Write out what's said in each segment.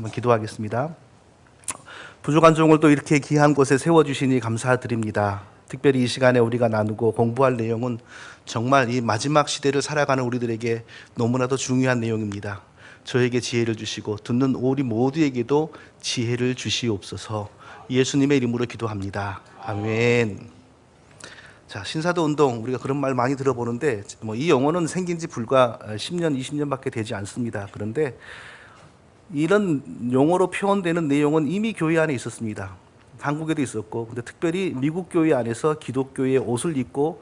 한번 기도하겠습니다. 부족한 종을 또 이렇게 귀한 곳에 세워주시니 감사드립니다. 특별히 이 시간에 우리가 나누고 공부할 내용은 정말 이 마지막 시대를 살아가는 우리들에게 너무나도 중요한 내용입니다. 저에게 지혜를 주시고 듣는 우리 모두에게도 지혜를 주시옵소서. 예수님의 이름으로 기도합니다. 아멘. 자, 신사도 운동, 우리가 그런 말 많이 들어보는데 이 용어는 생긴 지 불과 10년, 20년밖에 되지 않습니다. 그런데 이런 용어로 표현되는 내용은 이미 교회 안에 있었습니다. 한국에도 있었고, 근데 특별히 미국 교회 안에서 기독교의 옷을 입고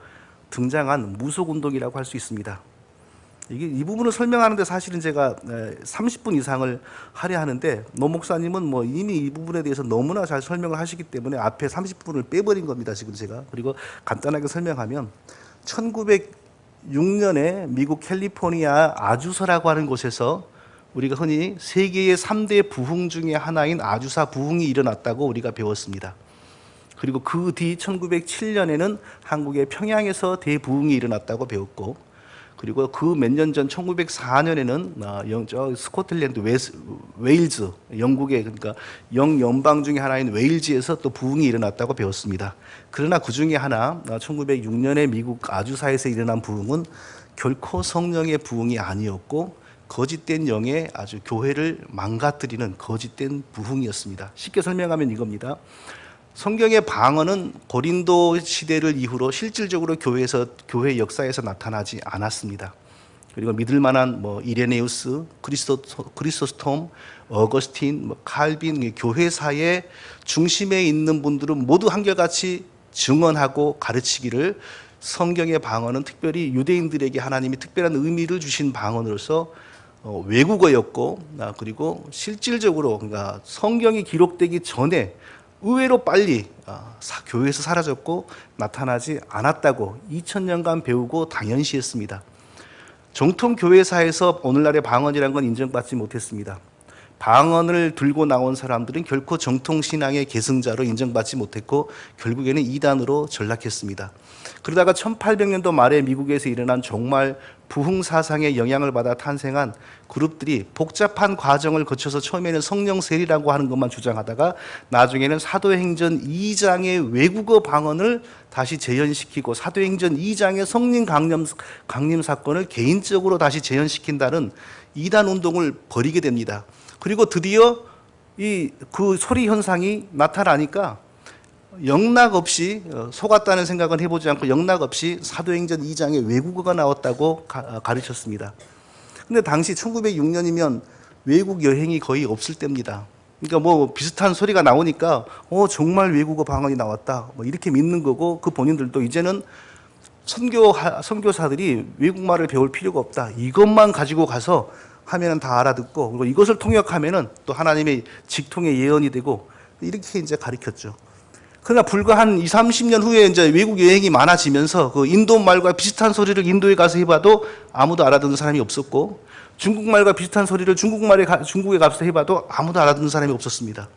등장한 무속운동이라고 할 수 있습니다. 이 부분을 설명하는데 사실은 제가 30분 이상을 하려 하는데, 노 목사님은 이미 이 부분에 대해서 너무나 잘 설명을 하시기 때문에 앞에 30분을 빼버린 겁니다, 지금 제가. 그리고 간단하게 설명하면 1906년에 미국 캘리포니아 아주사라고 하는 곳에서 우리가 흔히 세계의 3대 부흥 중에 하나인 아주사 부흥이 일어났다고 우리가 배웠습니다. 그리고 그 뒤 1907년에는 한국의 평양에서 대부흥이 일어났다고 배웠고, 그리고 그 몇 년 전 1904년에는 스코틀랜드 웨일즈, 영국의 그러니까 영연방 중에 하나인 웨일즈에서 또 부흥이 일어났다고 배웠습니다. 그러나 그 중에 하나 1906년에 미국 아주사에서 일어난 부흥은 결코 성령의 부흥이 아니었고 거짓된 영의 아주 교회를 망가뜨리는 거짓된 부흥이었습니다. 쉽게 설명하면 이겁니다. 성경의 방언은 고린도 시대를 이후로 실질적으로 교회 역사에서 나타나지 않았습니다. 그리고 믿을 만한 이레네우스, 크리소스톰, 어거스틴, 칼빈, 교회사의 중심에 있는 분들은 모두 한결같이 증언하고 가르치기를 성경의 방언은 특별히 유대인들에게 하나님이 특별한 의미를 주신 방언으로서 외국어였고, 그리고 실질적으로 그러니까 성경이 기록되기 전에 의외로 빨리 교회에서 사라졌고 나타나지 않았다고 2000년간 배우고 당연시했습니다. 정통 교회사에서 오늘날의 방언이라는 건 인정받지 못했습니다. 방언을 들고 나온 사람들은 결코 정통신앙의 계승자로 인정받지 못했고 결국에는 이단으로 전락했습니다. 그러다가 1800년도 말에 미국에서 일어난 정말 부흥사상의 영향을 받아 탄생한 그룹들이 복잡한 과정을 거쳐서 처음에는 성령 세례라고 하는 것만 주장하다가 나중에는 사도행전 2장의 외국어 방언을 다시 재현시키고 사도행전 2장의 성령 강림 사건을 개인적으로 다시 재현시킨다는 이단 운동을 벌이게 됩니다. 그리고 드디어 그 소리 현상이 나타나니까 영락 없이 속았다는 생각은 해보지 않고 영락 없이 사도행전 2장에 외국어가 나왔다고 가르쳤습니다. 근데 당시 1906년이면 외국 여행이 거의 없을 때입니다. 그러니까 비슷한 소리가 나오니까 정말 외국어 방언이 나왔다 이렇게 믿는 거고, 그 본인들도 이제는 선교사들이 외국말을 배울 필요가 없다, 이것만 가지고 가서 하면은 다 알아듣고, 그리고 이것을 통역하면은 또 하나님의 직통의 예언이 되고, 이렇게 이제 가르쳤죠. 그러나 불과 한 20, 30년 후에 이제 외국 여행이 많아지면서 그 인도 말과 비슷한 소리를 인도에 가서 해봐도 아무도 알아듣는 사람이 없었고, 중국말과 비슷한 소리를 중국에 가서 해봐도 아무도 알아듣는 사람이 없었습니다.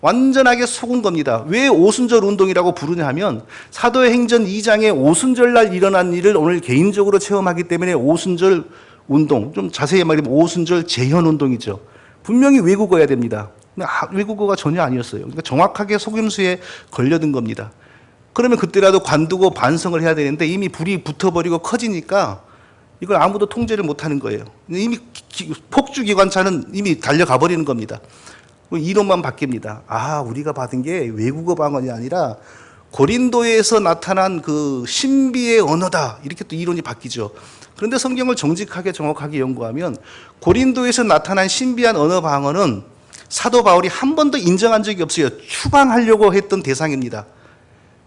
완전하게 속은 겁니다. 왜 오순절 운동이라고 부르냐 하면 사도행전 2장에 오순절날 일어난 일을 오늘 개인적으로 체험하기 때문에 오순절 운동, 좀 자세히 말하면 오순절 재현 운동이죠. 분명히 외국어여야 됩니다. 외국어가 전혀 아니었어요. 그러니까 정확하게 속임수에 걸려든 겁니다. 그러면 그때라도 관두고 반성을 해야 되는데 이미 불이 붙어버리고 커지니까 이걸 아무도 통제를 못하는 거예요. 이미 폭주기관차는 이미 달려가 버리는 겁니다. 이론만 바뀝니다. 우리가 받은 게 외국어 방언이 아니라 고린도에서 나타난 그 신비의 언어다, 이렇게 또 이론이 바뀌죠. 그런데 성경을 정직하게 정확하게 연구하면 고린도에서 나타난 신비한 언어 방언은 사도 바울이 한 번도 인정한 적이 없어요. 추방하려고 했던 대상입니다.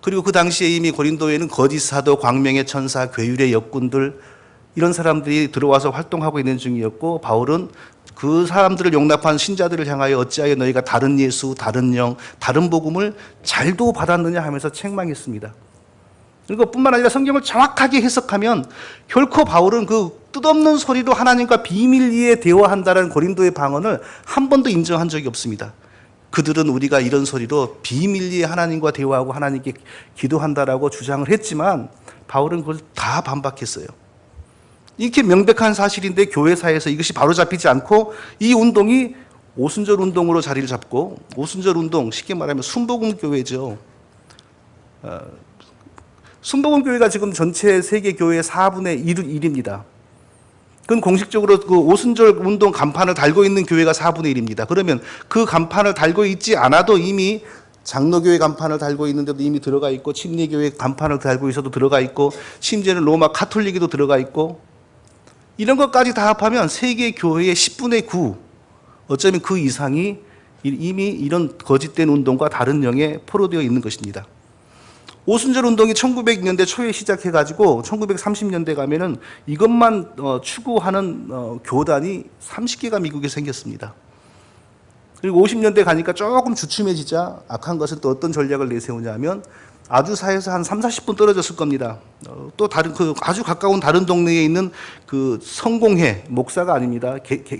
그리고 그 당시에 이미 고린도에는 거짓 사도, 광명의 천사, 괴율의 역군들, 이런 사람들이 들어와서 활동하고 있는 중이었고, 바울은 그 사람들을 용납한 신자들을 향하여 어찌하여 너희가 다른 예수, 다른 영, 다른 복음을 잘도 받았느냐 하면서 책망했습니다. 그리고 뿐만 아니라 성경을 정확하게 해석하면 결코 바울은 그 뜻없는 소리로 하나님과 비밀리에 대화한다는 고린도의 방언을 한 번도 인정한 적이 없습니다. 그들은 우리가 이런 소리로 비밀리에 하나님과 대화하고 하나님께 기도한다라고 주장을 했지만 바울은 그걸 다 반박했어요. 이렇게 명백한 사실인데 교회사에서 이것이 바로잡히지 않고 이 운동이 오순절 운동으로 자리를 잡고, 오순절 운동 쉽게 말하면 순복음교회죠. 순복음교회가 지금 전체 세계 교회의 4분의 1입니다. 그건 공식적으로 그 오순절 운동 간판을 달고 있는 교회가 4분의 1입니다. 그러면 그 간판을 달고 있지 않아도 이미 장로교회 간판을 달고 있는데도 이미 들어가 있고, 침례교회 간판을 달고 있어도 들어가 있고, 심지어는 로마 카톨릭에도 들어가 있고, 이런 것까지 다 합하면 세계 교회의 10분의 9, 어쩌면 그 이상이 이미 이런 거짓된 운동과 다른 영에 포로되어 있는 것입니다. 오순절 운동이 1900년대 초에 시작해가지고 1930년대 가면은 이것만 추구하는 교단이 30개가 미국에 생겼습니다. 그리고 50년대 가니까 조금 주춤해지자 악한 것은 또 어떤 전략을 내세우냐면, 아주사에서 한 30-40분 떨어졌을 겁니다. 또 다른 그 아주 가까운 다른 동네에 있는 그 성공회, 목사가 아닙니다.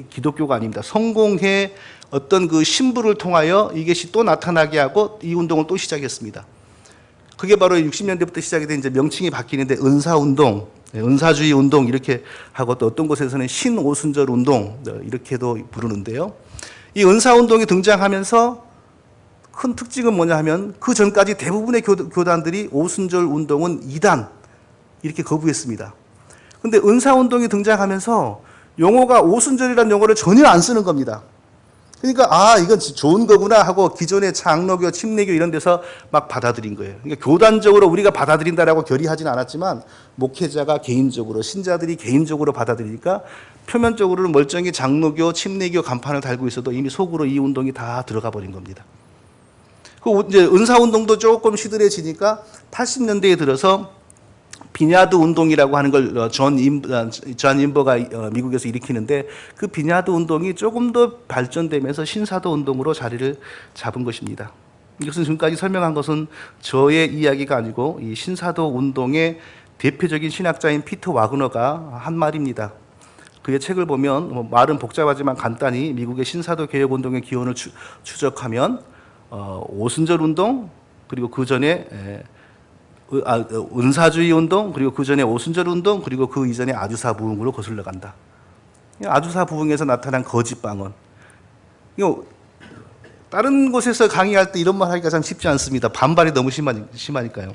기독교가 아닙니다. 성공회 어떤 그 신부를 통하여 이것이 또 나타나게 하고 이 운동을 또 시작했습니다. 그게 바로 60년대부터 시작이 된, 이제 명칭이 바뀌는데 은사운동, 은사주의 운동 이렇게 하고, 또 어떤 곳에서는 신오순절 운동 이렇게도 부르는데요. 이 은사운동이 등장하면서 큰 특징은 뭐냐 하면, 그 전까지 대부분의 교단들이 오순절 운동은 이단 이렇게 거부했습니다. 그런데 은사운동이 등장하면서 용어가 오순절이라는 용어를 전혀 안 쓰는 겁니다. 그러니까 이건 좋은 거구나 하고 기존의 장로교, 침례교 이런 데서 막 받아들인 거예요. 그러니까 교단적으로 우리가 받아들인다라고 결의하진 않았지만, 목회자가 개인적으로, 신자들이 개인적으로 받아들이니까 표면적으로는 멀쩡히 장로교, 침례교 간판을 달고 있어도 이미 속으로 이 운동이 다 들어가 버린 겁니다. 이제 은사운동도 조금 시들해지니까 80년대에 들어서 비냐드 운동이라고 하는 걸 존 인버가 미국에서 일으키는데, 그 비냐드 운동이 조금 더 발전되면서 신사도 운동으로 자리를 잡은 것입니다. 이것은 지금까지 설명한 것은 저의 이야기가 아니고 이 신사도 운동의 대표적인 신학자인 피터 와그너가 한 말입니다. 그의 책을 보면 말은 복잡하지만 간단히 미국의 신사도 개혁 운동의 기원을 추적하면 오순절 운동, 그리고 그 전에 은사주의 운동, 그리고 그 전에 오순절 운동, 그리고 그 이전에 아주사 부흥으로 거슬러 간다. 아주사 부흥에서 나타난 거짓 방언. 다른 곳에서 강의할 때 이런 말 하기가 참 쉽지 않습니다. 반발이 너무 심하니까요.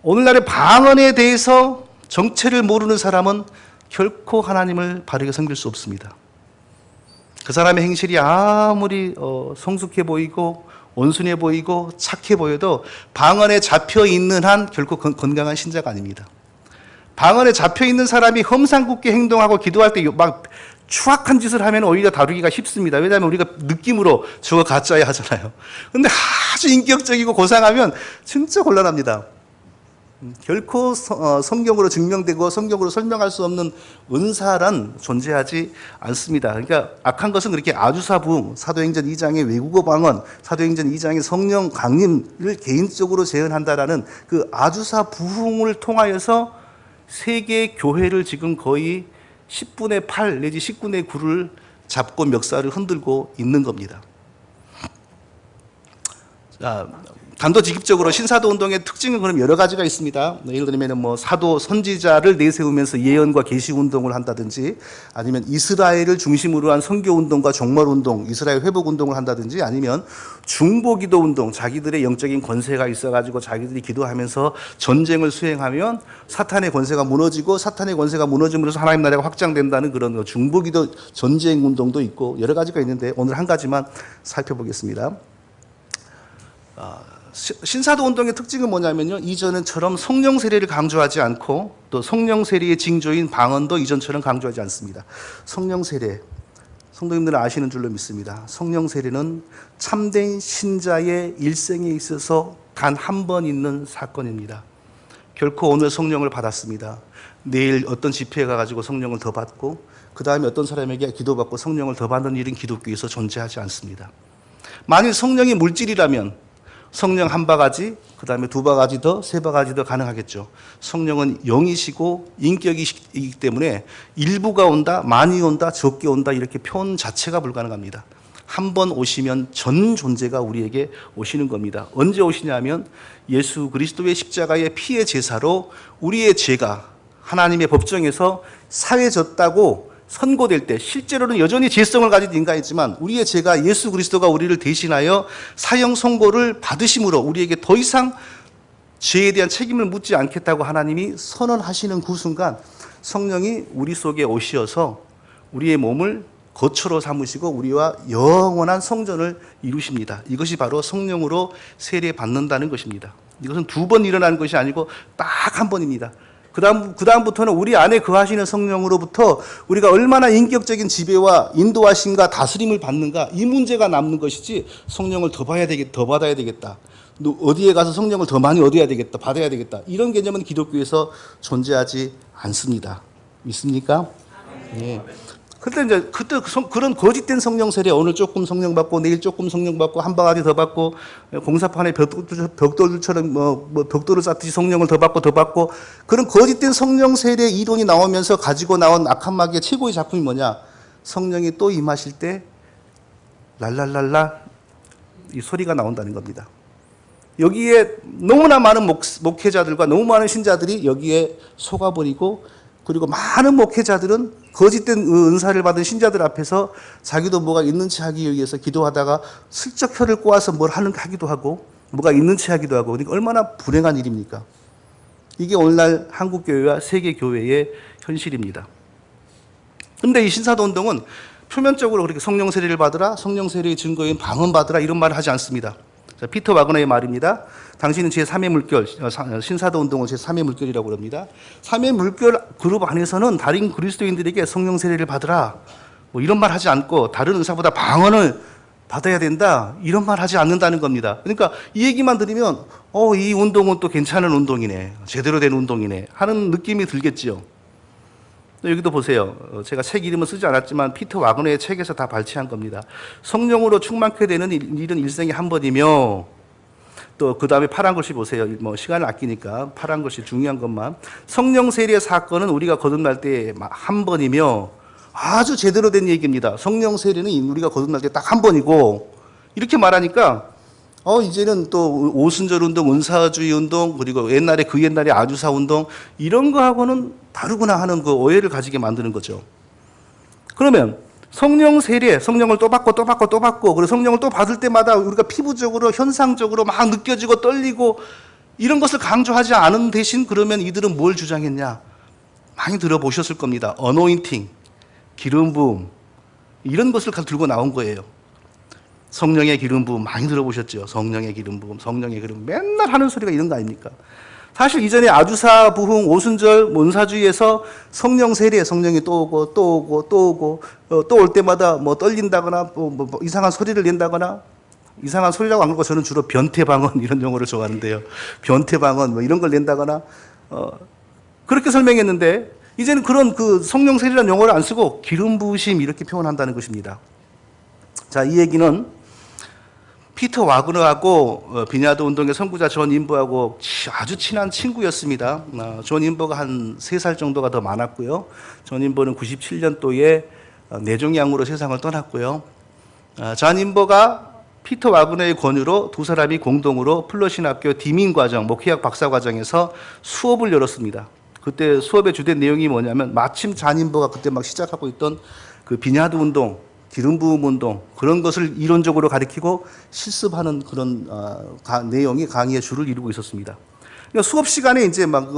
오늘날의 방언에 대해서 정체를 모르는 사람은 결코 하나님을 바르게 섬길 수 없습니다. 그 사람의 행실이 아무리 성숙해 보이고 온순해 보이고 착해 보여도 방언에 잡혀 있는 한 결코 건강한 신자가 아닙니다. 방언에 잡혀 있는 사람이 험상궂게 행동하고 기도할 때 막 추악한 짓을 하면 오히려 다루기가 쉽습니다. 왜냐하면 우리가 느낌으로 저거 가짜야 하잖아요. 근데 아주 인격적이고 고상하면 진짜 곤란합니다. 결코 성경으로 증명되고 성경으로 설명할 수 없는 은사란 존재하지 않습니다. 그러니까 악한 것은 그렇게 아주사 부흥, 사도행전 2장의 외국어 방언, 사도행전 2장의 성령 강림을 개인적으로 제언한다라는 그 아주사 부흥을 통하여서 세계 교회를 지금 거의 10분의 8 내지 10분의 9를 잡고 멱살을 흔들고 있는 겁니다. 자, 단도직입적으로 신사도 운동의 특징은 그럼 여러 가지가 있습니다. 예를 들면 사도 선지자를 내세우면서 예언과 계시 운동을 한다든지, 아니면 이스라엘을 중심으로 한 선교 운동과 종말 운동, 이스라엘 회복 운동을 한다든지, 아니면 중보기도 운동, 자기들의 영적인 권세가 있어가지고 자기들이 기도하면서 전쟁을 수행하면 사탄의 권세가 무너지고, 사탄의 권세가 무너짐으로써 하나님 나라가 확장된다는 그런 중보기도 전쟁 운동도 있고 여러 가지가 있는데, 오늘 한 가지만 살펴보겠습니다. 신사도 운동의 특징은 뭐냐면요, 이전처럼 성령 세례를 강조하지 않고, 또 성령 세례의 징조인 방언도 이전처럼 강조하지 않습니다. 성령 세례, 성도님들은 아시는 줄로 믿습니다. 성령 세례는 참된 신자의 일생에 있어서 단 한 번 있는 사건입니다. 결코 오늘 성령을 받았습니다, 내일 어떤 집회에 가가지고 성령을 더 받고, 그 다음에 어떤 사람에게 기도받고 성령을 더 받는 일은 기독교에서 존재하지 않습니다. 만일 성령이 물질이라면 성령 한 바가지, 그 다음에 두 바가지 더, 세 바가지 더 가능하겠죠. 성령은 영이시고 인격이기 때문에 일부가 온다, 많이 온다, 적게 온다 이렇게 표현 자체가 불가능합니다. 한 번 오시면 전 존재가 우리에게 오시는 겁니다. 언제 오시냐면 예수 그리스도의 십자가의 피의 제사로 우리의 죄가 하나님의 법정에서 사해졌다고 선고될 때 실제로는 여전히 죄성을 가진 인간이지만 우리의 죄가 예수 그리스도가 우리를 대신하여 사형 선고를 받으심으로 우리에게 더 이상 죄에 대한 책임을 묻지 않겠다고 하나님이 선언하시는 그 순간 성령이 우리 속에 오시어서 우리의 몸을 거처로 삼으시고 우리와 영원한 성전을 이루십니다. 이것이 바로 성령으로 세례받는다는 것입니다. 이것은 두 번 일어나는 것이 아니고 딱 한 번입니다. 그다음부터는 우리 안에 거하시는 성령으로부터 우리가 얼마나 인격적인 지배와 인도하심과 다스림을 받는가, 이 문제가 남는 것이지 성령을 더 받아야 되겠다. 어디에 가서 성령을 더 많이 얻어야 되겠다, 받아야 되겠다. 이런 개념은 기독교에서 존재하지 않습니다. 믿습니까? 예. 그때 그런 거짓된 성령 세례, 오늘 조금 성령 받고 내일 조금 성령 받고 한 방아지 더 받고 공사판에 벽돌들처럼 벽돌을 쌓듯이 성령을 더 받고 그런 거짓된 성령 세례 이론이 나오면서 가지고 나온 악한 마귀의 최고의 작품이 뭐냐? 성령이 또 임하실 때 랄랄랄라 이 소리가 나온다는 겁니다. 여기에 너무나 많은 목회자들과 너무 많은 신자들이 여기에 속아버리고, 그리고 많은 목회자들은 거짓된 은사를 받은 신자들 앞에서 자기도 뭐가 있는 체 하기 위해서 기도하다가 슬쩍 혀를 꼬아서 뭘 하기도 하고, 뭐가 있는 체 하기도 하고, 그러니까 얼마나 불행한 일입니까? 이게 오늘날 한국교회와 세계교회의 현실입니다. 그런데 이 신사도 운동은 표면적으로 그렇게 성령 세례를 받으라, 성령 세례의 증거인 방언 받으라 이런 말을 하지 않습니다. 자, 피터 와그너의 말입니다. 당신은 제3의 물결, 신사도 운동을 제3의 물결이라고 그럽니다. 3의 물결 그룹 안에서는 다른 그리스도인들에게 성령 세례를 받으라, 뭐 이런 말 하지 않고 다른 은사보다 방언을 받아야 된다, 이런 말 하지 않는다는 겁니다. 그러니까 이 얘기만 들으면 이 운동은 또 괜찮은 운동이네, 제대로 된 운동이네 하는 느낌이 들겠지요. 여기도 보세요. 제가 책 이름은 쓰지 않았지만 피터 와그너의 책에서 다 발췌한 겁니다. 성령으로 충만케 되는 일은 일생에 한 번이며, 또 그 다음에 파란 글씨 보세요. 뭐 시간을 아끼니까 파란 글씨 중요한 것만. 성령 세례 사건은 우리가 거듭날 때 한 번이며, 아주 제대로 된 얘기입니다. 성령 세례는 우리가 거듭날 때 딱 한 번이고, 이렇게 말하니까 이제는 또 오순절 운동, 은사주의 운동, 그리고 그 옛날에 아주사 운동, 이런 거하고는 다르구나 하는 그 오해를 가지게 만드는 거죠. 그러면 성령 세례, 성령을 또 받고 그리고 성령을 또 받을 때마다 우리가 피부적으로, 현상적으로 막 느껴지고 떨리고 이런 것을 강조하지 않은 대신, 그러면 이들은 뭘 주장했냐? 많이 들어보셨을 겁니다. 어노인팅, 기름 부음, 이런 것을 들고 나온 거예요. 성령의 기름 부음 많이 들어보셨죠? 성령의 기름 부음, 성령의 기름 부음, 맨날 하는 소리가 이런 거 아닙니까? 사실 이전에 아주사, 부흥, 오순절, 원사주의에서 성령 세례, 성령이 또 오고 또 올 때마다 뭐 떨린다거나 뭐 이상한 소리를 낸다거나, 이상한 소리라고 안 그러고 저는 주로 변태방언 이런 용어를 좋아하는데요. 변태방언 뭐 이런 걸 낸다거나 그렇게 설명했는데, 이제는 그런 그 성령 세례라는 용어를 안 쓰고 기름 부으심 이렇게 표현한다는 것입니다. 자, 이 얘기는 피터 와그너하고 비냐드 운동의 선구자 존 인버하고 아주 친한 친구였습니다. 존 인버가 한 3살 정도가 더 많았고요. 존 인버는 97년도에 뇌종양으로 세상을 떠났고요. 존 인버가 피터 와그너의 권유로 두 사람이 공동으로 플러신학교 디민과정, 목회학 박사과정에서 수업을 열었습니다. 그때 수업의 주된 내용이 뭐냐면, 마침 존 인버가 그때 막 시작하고 있던 그 비냐드 운동, 기름 부음 운동, 그런 것을 이론적으로 가르치고 실습하는 그런 내용이 강의의 주를 이루고 있었습니다. 그러니까 수업 시간에 이제 막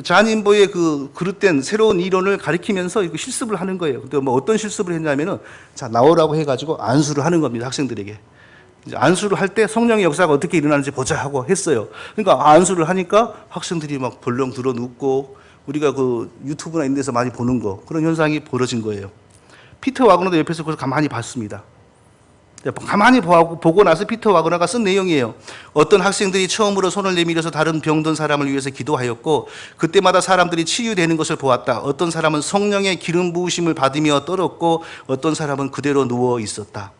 존 인버의 그 그릇된 새로운 이론을 가르치면서 이거 실습을 하는 거예요. 근데 뭐 어떤 실습을 했냐면은, 자, 나오라고 해가지고 안수를 하는 겁니다, 학생들에게. 이제 안수를 할 때 성령의 역사가 어떻게 일어나는지 보자 하고 했어요. 그러니까 안수를 하니까 학생들이 막 벌렁 들어 눕고, 우리가 그 유튜브나 이런 데서 많이 보는 거, 그런 현상이 벌어진 거예요. 피터 와그너도 옆에서 그걸 가만히 봤습니다. 가만히 보고 나서 피터 와그너가 쓴 내용이에요. 어떤 학생들이 처음으로 손을 내밀어서 다른 병든 사람을 위해서 기도하였고, 그때마다 사람들이 치유되는 것을 보았다. 어떤 사람은 성령의 기름 부으심을 받으며 떨었고, 어떤 사람은 그대로 누워 있었다.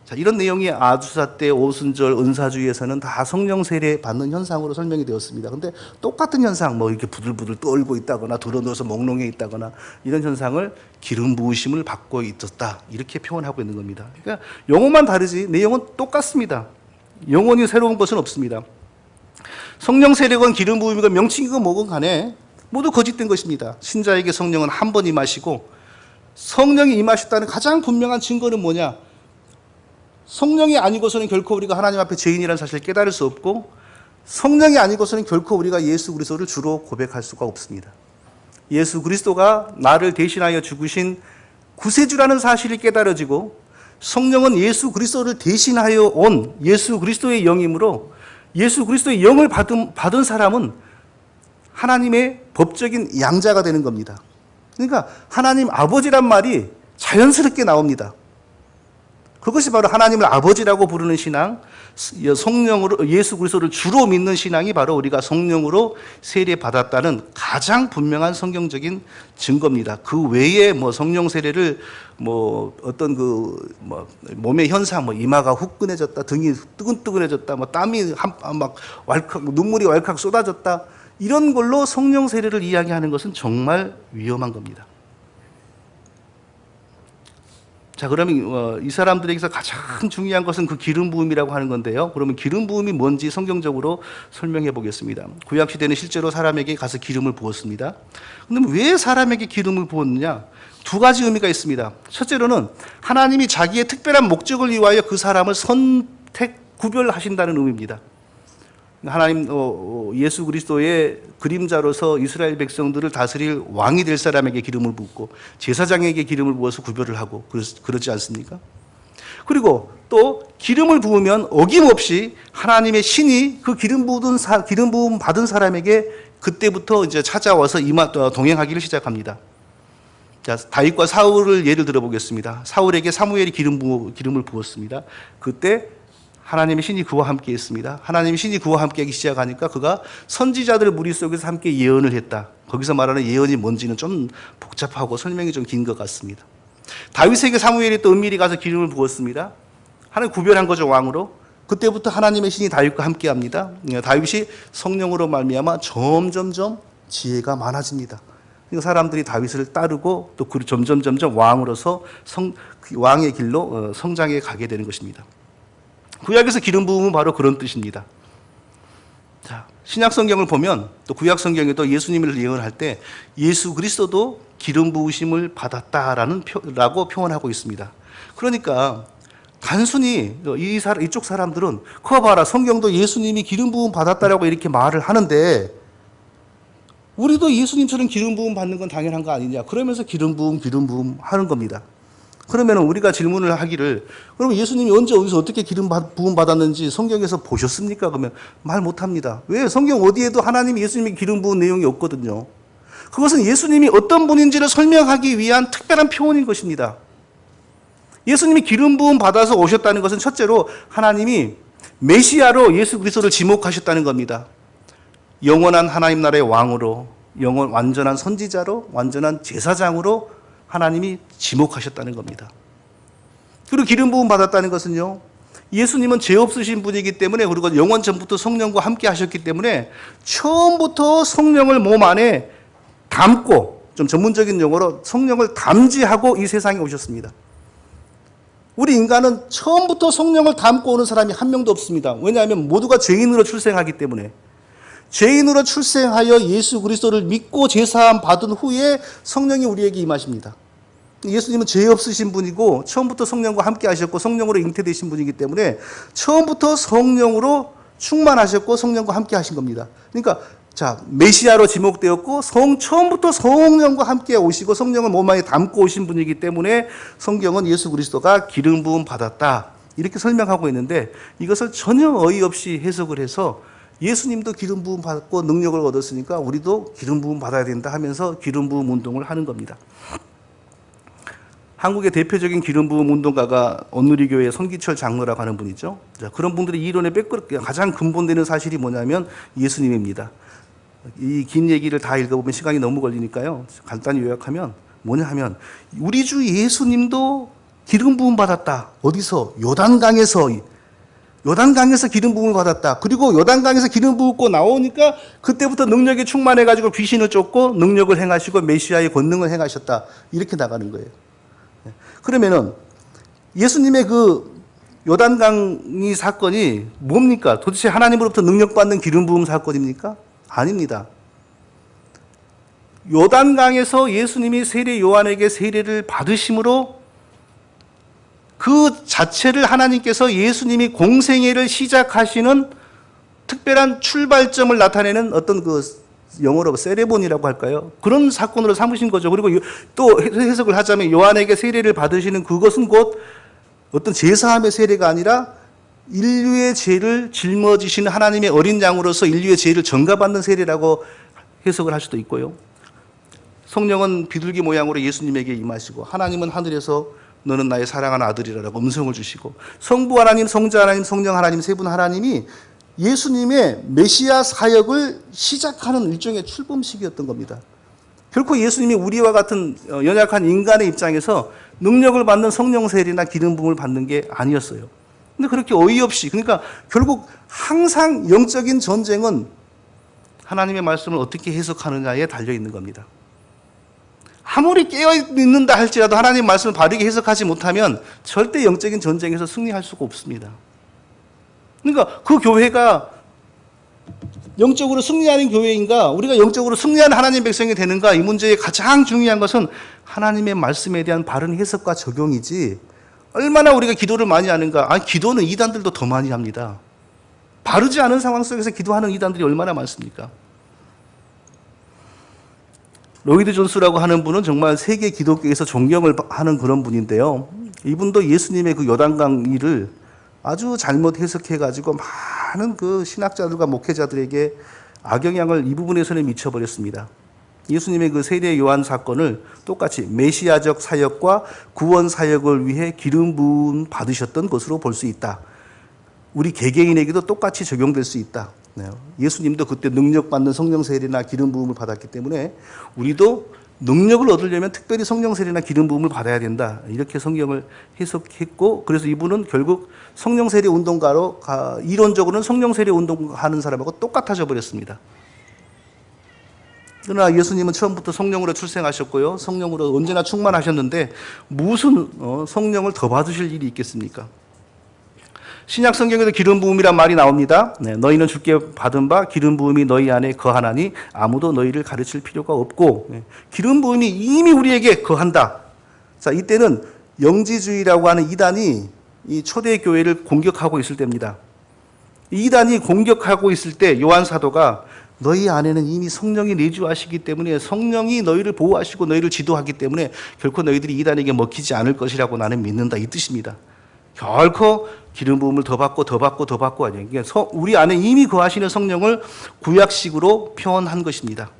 자, 이런 내용이 아주사 때, 오순절, 은사주의에서는 다 성령 세례 받는 현상으로 설명이 되었습니다. 근데 똑같은 현상, 뭐 이렇게 부들부들 떨고 있다거나 들어누워서 몽롱해 있다거나 이런 현상을 기름 부으심을 받고 있었다, 이렇게 표현하고 있는 겁니다. 그러니까 용어만 다르지 내용은 똑같습니다. 영원히 새로운 것은 없습니다. 성령 세례건 기름 부음이건 명칭이건 뭐건 간에 모두 거짓된 것입니다. 신자에게 성령은 한 번 임하시고, 성령이 임하셨다는 가장 분명한 증거는 뭐냐? 성령이 아니고서는 결코 우리가 하나님 앞에 죄인이라는 사실을 깨달을 수 없고, 성령이 아니고서는 결코 우리가 예수 그리스도를 주로 고백할 수가 없습니다. 예수 그리스도가 나를 대신하여 죽으신 구세주라는 사실이 깨달아지고, 성령은 예수 그리스도를 대신하여 온 예수 그리스도의 영이므로, 예수 그리스도의 영을 받은 사람은 하나님의 법적인 양자가 되는 겁니다. 그러니까 하나님 아버지란 말이 자연스럽게 나옵니다. 그것이 바로 하나님을 아버지라고 부르는 신앙, 성령으로 예수 그리스도를 주로 믿는 신앙이 바로 우리가 성령으로 세례받았다는 가장 분명한 성경적인 증거입니다. 그 외에 성령 세례를 어떤 몸의 현상, 이마가 후끈해졌다, 등이 뜨근뜨근해졌다, 땀이 막 눈물이 왈칵 쏟아졌다, 이런 걸로 성령 세례를 이야기하는 것은 정말 위험한 겁니다. 자, 그러면 이 사람들에게서 가장 중요한 것은 그 기름 부음이라고 하는 건데요. 그러면 기름 부음이 뭔지 성경적으로 설명해 보겠습니다. 구약 시대는 실제로 사람에게 가서 기름을 부었습니다. 그럼 왜 사람에게 기름을 부었느냐? 두 가지 의미가 있습니다. 첫째로는 하나님이 자기의 특별한 목적을 위하여 그 사람을 선택, 구별하신다는 의미입니다. 하나님 예수 그리스도의 그림자로서 이스라엘 백성들을 다스릴 왕이 될 사람에게 기름을 붓고 제사장에게 기름을 부어서 구별을 하고 그러지 않습니까? 그리고 또 기름을 부으면 어김없이 하나님의 신이 그 기름 부음 받은 사람에게 그때부터 이제 찾아와서 동행하기를 시작합니다. 자, 다윗과 사울을 예를 들어보겠습니다. 사울에게 사무엘이 기름을 부었습니다. 그때 하나님의 신이 그와 함께 했습니다. 하나님의 신이 그와 함께 하기 시작하니까 그가 선지자들 무리 속에서 함께 예언을 했다. 거기서 말하는 예언이 뭔지는 좀 복잡하고 설명이 좀 긴 것 같습니다. 다윗에게 사무엘이 또 은밀히 가서 기름을 부었습니다. 하나님 구별한 거죠, 왕으로. 그때부터 하나님의 신이 다윗과 함께 합니다. 다윗이 성령으로 말미암아 점점점 지혜가 많아집니다. 그러니까 사람들이 다윗을 따르고 또 점점점 왕으로서 왕의 길로 성장해 가게 되는 것입니다. 구약에서 기름 부음은 바로 그런 뜻입니다. 자, 신약 성경을 보면 또 구약 성경에도 예수님을 예언할 때 예수 그리스도도 기름 부으심을 받았다라고 표현하고 있습니다. 그러니까 단순히 이쪽 사람들은 그거 봐라, 성경도 예수님이 기름 부음 받았다라고 이렇게 말을 하는데 우리도 예수님처럼 기름 부음 받는 건 당연한 거 아니냐, 그러면서 기름 부음 하는 겁니다. 그러면 우리가 질문을 하기를, 그럼 예수님이 언제 어디서 어떻게 기름 부음 받았는지 성경에서 보셨습니까? 그러면 말 못합니다. 왜? 성경 어디에도 하나님이 예수님이 기름 부은 내용이 없거든요. 그것은 예수님이 어떤 분인지를 설명하기 위한 특별한 표현인 것입니다. 예수님이 기름 부음 받아서 오셨다는 것은 첫째로 하나님이 메시아로 예수 그리스도를 지목하셨다는 겁니다. 영원한 하나님 나라의 왕으로, 완전한 선지자로, 완전한 제사장으로 하나님이 지목하셨다는 겁니다. 그리고 기름 부음 받았다는 것은요, 예수님은 죄 없으신 분이기 때문에, 그리고 영원 전부터 성령과 함께 하셨기 때문에 처음부터 성령을 몸 안에 담고, 좀 전문적인 용어로 성령을 담지하고 이 세상에 오셨습니다. 우리 인간은 처음부터 성령을 담고 오는 사람이 한 명도 없습니다. 왜냐하면 모두가 죄인으로 출생하기 때문에. 죄인으로 출생하여 예수 그리스도를 믿고 제사함 받은 후에 성령이 우리에게 임하십니다. 예수님은 죄 없으신 분이고 처음부터 성령과 함께 하셨고 성령으로 잉태되신 분이기 때문에 처음부터 성령으로 충만하셨고 성령과 함께 하신 겁니다. 그러니까 메시아로 지목되었고 처음부터 성령과 함께 오시고 성령을 몸 안에 담고 오신 분이기 때문에 성경은 예수 그리스도가 기름 부음 받았다 이렇게 설명하고 있는데, 이것을 전혀 어이없이 해석을 해서 예수님도 기름 부음 받고 능력을 얻었으니까 우리도 기름 부음 받아야 된다 하면서 기름 부음 운동을 하는 겁니다. 한국의 대표적인 기름 부음 운동가가 온누리교회 성기철 장로라고 하는 분이죠. 자, 그런 분들의 이론에 가장 근본되는 사실이 뭐냐면 예수님입니다. 이 긴 얘기를 다 읽어보면 시간이 너무 걸리니까요, 간단히 요약하면 뭐냐 하면 우리 주 예수님도 기름 부음 받았다. 어디서? 요단강에서 기름 부음을 받았다. 그리고 요단강에서 기름 부었고 나오니까 그때부터 능력이 충만해가지고 귀신을 쫓고 능력을 행하시고 메시아의 권능을 행하셨다. 이렇게 나가는 거예요. 그러면은 예수님의 그 요단강 사건이 뭡니까? 도대체 하나님으로부터 능력받는 기름 부음 사건입니까? 아닙니다. 요단강에서 예수님이 세례 요한에게 세례를 받으심으로 그 자체를 하나님께서 예수님이 공생애를 시작하시는 특별한 출발점을 나타내는 어떤 그 영어로 세레모니라고 할까요? 그런 사건으로 삼으신 거죠. 그리고 또 해석을 하자면 요한에게 세례를 받으시는 그것은 곧 어떤 제사함의 세례가 아니라 인류의 죄를 짊어지시는 하나님의 어린 양으로서 인류의 죄를 전가받는 세례라고 해석을 할 수도 있고요. 성령은 비둘기 모양으로 예수님에게 임하시고 하나님은 하늘에서 너는 나의 사랑하는 아들이라고 음성을 주시고 성부 하나님, 성자 하나님, 성령 하나님 세 분 하나님이 예수님의 메시아 사역을 시작하는 일종의 출범식이었던 겁니다. 결코 예수님이 우리와 같은 연약한 인간의 입장에서 능력을 받는 성령 세례나 기름 부음을 받는 게 아니었어요. 근데 그렇게 어이없이, 그러니까 결국 항상 영적인 전쟁은 하나님의 말씀을 어떻게 해석하느냐에 달려 있는 겁니다. 아무리 깨어있는다 할지라도 하나님 말씀을 바르게 해석하지 못하면 절대 영적인 전쟁에서 승리할 수가 없습니다. 그러니까 그 교회가 영적으로 승리하는 교회인가, 우리가 영적으로 승리하는 하나님 백성이 되는가, 이 문제의 가장 중요한 것은 하나님의 말씀에 대한 바른 해석과 적용이지, 얼마나 우리가 기도를 많이 하는가. 기도는 이단들도 더 많이 합니다. 바르지 않은 상황 속에서 기도하는 이단들이 얼마나 많습니까? 로이드 존스라고 하는 분은 정말 세계 기독교에서 존경을 하는 그런 분인데요. 이분도 예수님의 그 요단강 일을 아주 잘못 해석해가지고 많은 그 신학자들과 목회자들에게 악영향을 이 부분에서는 미쳐버렸습니다. 예수님의 그 세례 요한 사건을 똑같이 메시아적 사역과 구원 사역을 위해 기름 부음 받으셨던 것으로 볼 수 있다. 우리 개개인에게도 똑같이 적용될 수 있다. 예수님도 그때 능력받는 성령 세례나 기름 부음을 받았기 때문에 우리도 능력을 얻으려면 특별히 성령 세례나 기름 부음을 받아야 된다. 이렇게 성경을 해석했고, 그래서 이분은 결국 성령 세례 운동가로, 이론적으로는 성령 세례 운동하는 사람하고 똑같아져 버렸습니다. 그러나 예수님은 처음부터 성령으로 출생하셨고요, 성령으로 언제나 충만하셨는데 무슨 성령을 더 받으실 일이 있겠습니까? 신약 성경에도 기름 부음이란 말이 나옵니다. 너희는 주께 받은 바 기름 부음이 너희 안에 거하나니 아무도 너희를 가르칠 필요가 없고, 기름 부음이 이미 우리에게 거한다. 자, 이때는 영지주의라고 하는 이단이 이 초대 교회를 공격하고 있을 때입니다. 이단이 공격하고 있을 때 요한 사도가 너희 안에는 이미 성령이 내주하시기 때문에 성령이 너희를 보호하시고 너희를 지도하기 때문에 결코 너희들이 이단에게 먹히지 않을 것이라고 나는 믿는다, 이 뜻입니다. 결코 기름 부음을 더 받고 더 받고 더 받고 아니에요. 그러니까 우리 안에 이미 거하시는 성령을 구약식으로 표현한 것입니다.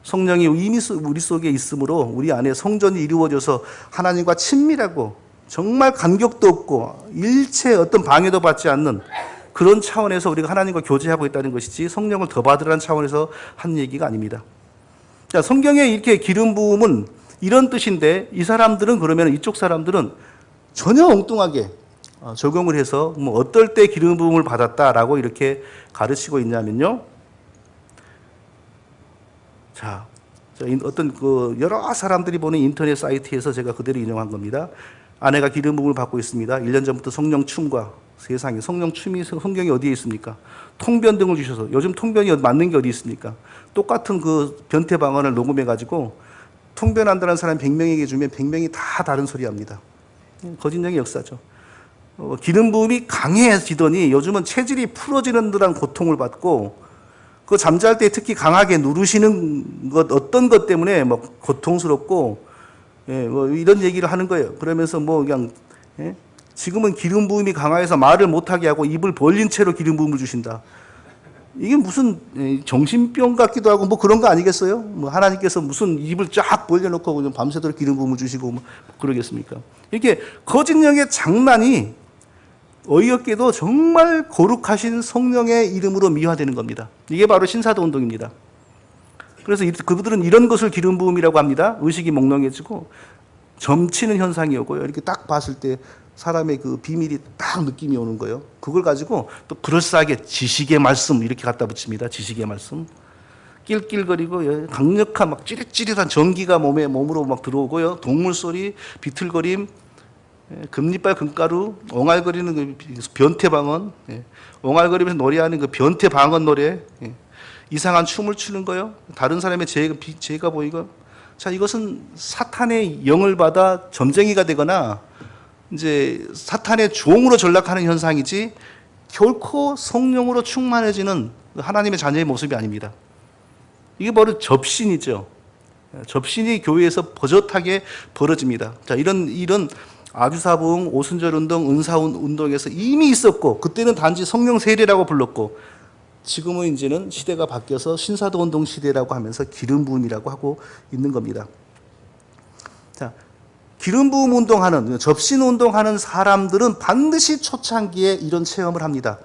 성령이 이미 우리 속에 있으므로 우리 안에 성전이 이루어져서 하나님과 친밀하고 정말 간격도 없고 일체 어떤 방해도 받지 않는 그런 차원에서 우리가 하나님과 교제하고 있다는 것이지 성령을 더 받으라는 차원에서 한 얘기가 아닙니다. 자, 성경에 이렇게 기름 부음은 이런 뜻인데 이 사람들은, 그러면 이쪽 사람들은 전혀 엉뚱하게 적용을 해서 뭐 어떨 때 기름 부음을 받았다라고 이렇게 가르치고 있냐면요. 자, 어떤 그 여러 사람들이 보는 인터넷 사이트에서 제가 그대로 인용한 겁니다. 아내가 기름 부음을 받고 있습니다. 1년 전부터 성령 춤과, 세상에 성령 춤이 성경에 어디에 있습니까? 통변 등을 주셔서, 요즘 통변이 맞는 게 어디 있습니까? 똑같은 그 변태 방언을 녹음해 가지고 통변한다는 사람 100명에게 주면 100명이 다 다른 소리 합니다. 거짓말의 역사죠. 기름 부음이 강해지더니 요즘은 체질이 풀어지는 듯한 고통을 받고, 그 잠잘 때 특히 강하게 누르시는 것, 어떤 것 때문에 뭐 고통스럽고, 뭐 이런 얘기를 하는 거예요. 그러면서 뭐 그냥, 지금은 기름 부음이 강해서 말을 못하게 하고 입을 벌린 채로 기름 부음을 주신다. 이게 무슨 정신병 같기도 하고 뭐 그런 거 아니겠어요? 뭐 하나님께서 무슨 입을 쫙 벌려놓고 그냥 밤새도록 기름 부음을 주시고 뭐 그러겠습니까? 이렇게 거짓령의 장난이 어이없게도 정말 거룩하신 성령의 이름으로 미화되는 겁니다. 이게 바로 신사도 운동입니다. 그래서 그분들은 이런 것을 기름 부음이라고 합니다. 의식이 몽롱해지고 점치는 현상이 오고요. 이렇게 딱 봤을 때 사람의 그 비밀이 딱 느낌이 오는 거예요. 그걸 가지고 또 그럴싸하게 지식의 말씀 이렇게 갖다 붙입니다. 지식의 말씀. 낄낄거리고 강력한 막 찌릿찌릿한 전기가 몸으로 막 들어오고요. 동물 소리, 비틀거림, 금리빨 금가루, 옹알거리는 그 변태 방언, 옹알거리면서 노래하는 그 변태 방언 노래, 이상한 춤을 추는 거요. 다른 사람의 죄가 보이고. 자, 이것은 사탄의 영을 받아 점쟁이가 되거나 이제 사탄의 종으로 전락하는 현상이지 결코 성령으로 충만해지는 하나님의 자녀의 모습이 아닙니다. 이게 바로 접신이죠. 접신이 교회에서 버젓하게 벌어집니다. 자, 이런 아주사 부흥, 오순절 운동, 은사 운동에서 이미 있었고, 그때는 단지 성령 세례라고 불렀고, 지금은 이제는 시대가 바뀌어서 신사도 운동 시대라고 하면서 기름 부음이라고 하고 있는 겁니다. 자, 기름 부음 운동하는, 접신 운동하는 사람들은 반드시 초창기에 이런 체험을 합니다.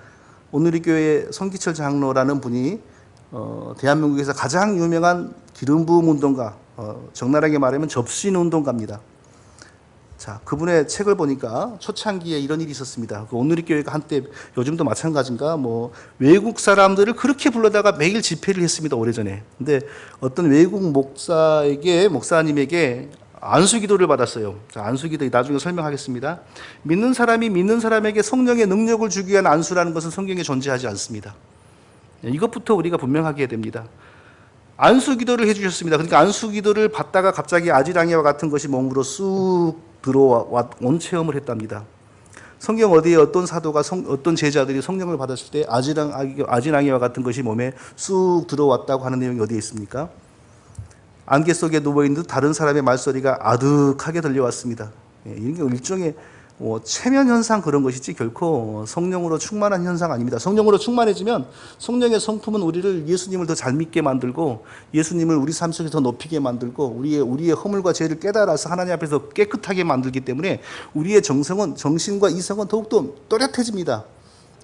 오늘의 교회 성기철 장로라는 분이 대한민국에서 가장 유명한 기름 부음 운동가, 적나라하게 말하면 접신 운동가입니다. 자, 그분의 책을 보니까 초창기에 이런 일이 있었습니다. 오늘의 교회가 한때, 요즘도 마찬가지인가, 외국 사람들을 그렇게 불러다가 매일 집회를 했습니다, 오래전에. 근데 어떤 외국 목사님에게 안수기도를 받았어요. 자, 안수기도 나중에 설명하겠습니다. 믿는 사람이 믿는 사람에게 성령의 능력을 주기 위한 안수라는 것은 성경에 존재하지 않습니다. 이것부터 우리가 분명하게 해야 됩니다. 안수기도를 해주셨습니다. 그러니까 안수기도를 받다가 갑자기 아지랑이와 같은 것이 몸으로 쑥 들어온 체험을 했답니다. 성경 어디에 어떤 사도가 어떤 제자들이 성령을 받았을 때 아지랑이와 같은 것이 몸에 쑥 들어왔다고 하는 내용이 어디에 있습니까? 안개 속에 누워있는 듯 다른 사람의 말소리가 아득하게 들려왔습니다. 이게 일종의 체면 현상 그런 것이지 결코 성령으로 충만한 현상 아닙니다. 성령으로 충만해지면 성령의 성품은 우리를 예수님을 더 잘 믿게 만들고 예수님을 우리 삶 속에 더 높이게 만들고 우리의 허물과 죄를 깨달아서 하나님 앞에서 깨끗하게 만들기 때문에 우리의 정신과 이성은 더욱더 또렷해집니다.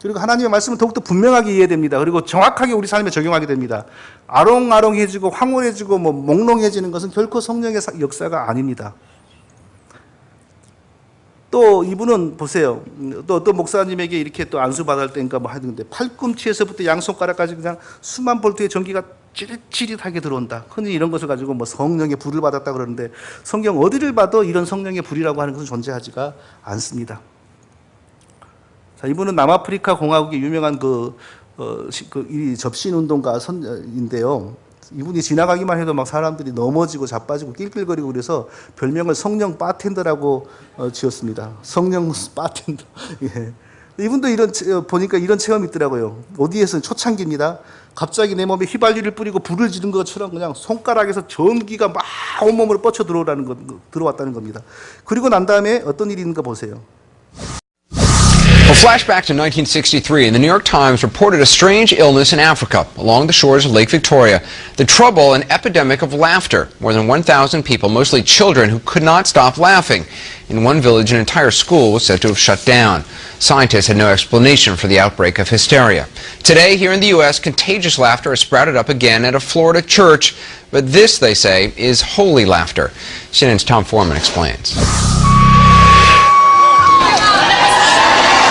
그리고 하나님의 말씀은 더욱더 분명하게 이해됩니다. 그리고 정확하게 우리 삶에 적용하게 됩니다. 아롱아롱해지고 황홀해지고 몽롱해지는 것은 결코 성령의 역사가 아닙니다. 또 이분은 보세요. 또 어떤 목사님에게 이렇게 또 안수받을 때인가 하는데 팔꿈치에서부터 양손가락까지 그냥 수만 볼트의 전기가 찌릿찌릿하게 들어온다. 흔히 이런 것을 가지고 성령의 불을 받았다 그러는데 성경 어디를 봐도 이런 성령의 불이라고 하는 것은 존재하지가 않습니다. 자, 이분은 남아프리카 공화국의 유명한 이 접신운동가인데요. 이분이 지나가기만 해도 막 사람들이 넘어지고 자빠지고 낄낄거리고 그래서 별명을 성령 바텐더라고 지었습니다. 성령 바텐더. 예. 이분도 보니까 이런 체험이 있더라고요. 어디에서는 초창기입니다. 갑자기 내 몸에 휘발유를 뿌리고 불을 지른 것처럼 그냥 손가락에서 전기가 막 온몸으로 뻗쳐 들어왔다는 겁니다. 그리고 난 다음에 어떤 일이 있는가 보세요. A flashback to 1963, and the New York Times reported a strange illness in Africa along the shores of Lake Victoria. The trouble, an epidemic of laughter. More than 1,000 people, mostly children, who could not stop laughing. In one village, an entire school was said to have shut down. Scientists had no explanation for the outbreak of hysteria. Today, here in the U.S., contagious laughter has sprouted up again at a Florida church. But this, they say, is holy laughter. CNN's Tom Foreman explains.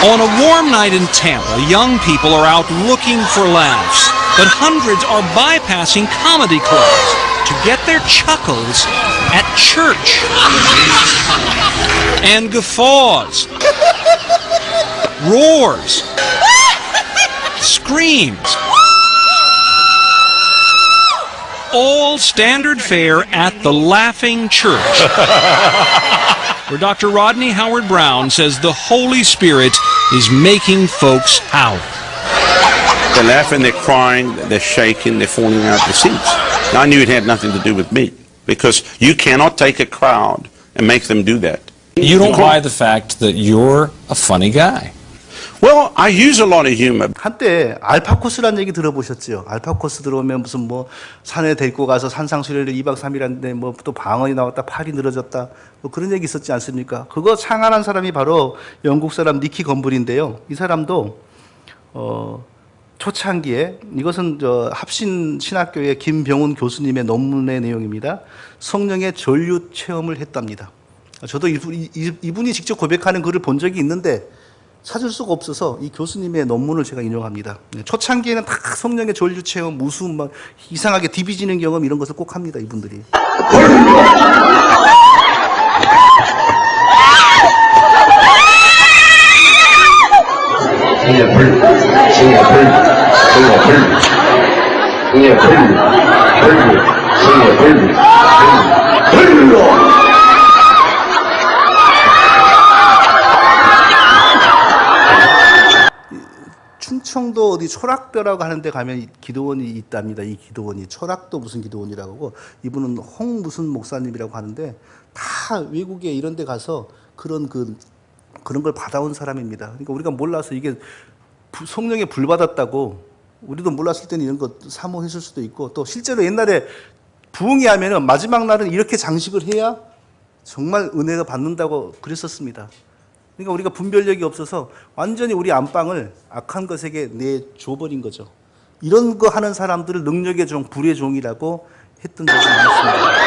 On a warm night in Tampa, young people are out looking for laughs, but hundreds are bypassing comedy clubs to get their chuckles at church. And guffaws, roars, screams, all standard fare at the Laughing Church, where Dr. Rodney Howard-Browne says the Holy Spirit is making folks howl. They're laughing, they're crying, they're shaking, they're falling out of their seats. And I knew it had nothing to do with me, because you cannot take a crowd and make them do that. You don't buy the fact that you're a funny guy. Well, I use a lot of humor. 한때 알파코스라는 얘기 들어보셨죠? 알파코스 들어오면 무슨 산에 데리고 가서 산상수련을 2박 3일 하는데 또 방언이 나왔다, 팔이 늘어졌다, 그런 얘기 있었지 않습니까? 그거 창안한 사람이 바로 영국 사람 니키 건블인데요. 이 사람도 초창기에, 이것은 합신 신학교의 김병훈 교수님의 논문의 내용입니다. 성령의 전류 체험을 했답니다. 저도 이분이 직접 고백하는 글을 본 적이 있는데 찾을 수가 없어서 이 교수님의 논문을 제가 인용합니다. 초창기에는 다 성령의 전류 체험, 무슨 이상하게 디비지는 경험 이런 것을 꼭 합니다, 이분들이. 충청도 어디 초락도라고 하는 데 가면 기도원이 있답니다. 이 기도원이 초락도 무슨 기도원이라고 하고, 이분은 홍 무슨 목사님이라고 하는데 다 외국에 이런 데 가서 그런 걸 받아온 사람입니다. 그러니까 우리가 몰라서 이게 성령에 불 받았다고 우리도 몰랐을 때는 이런 거 사모했을 수도 있고, 또 실제로 옛날에 부흥이 하면은 마지막 날은 이렇게 장식을 해야 정말 은혜가 받는다고 그랬었습니다. 그러니까 우리가 분별력이 없어서 완전히 우리 안방을 악한 것에게 내줘버린 거죠. 이런 거 하는 사람들을 능력의 종, 불의 종이라고 했던 적이 많습니다.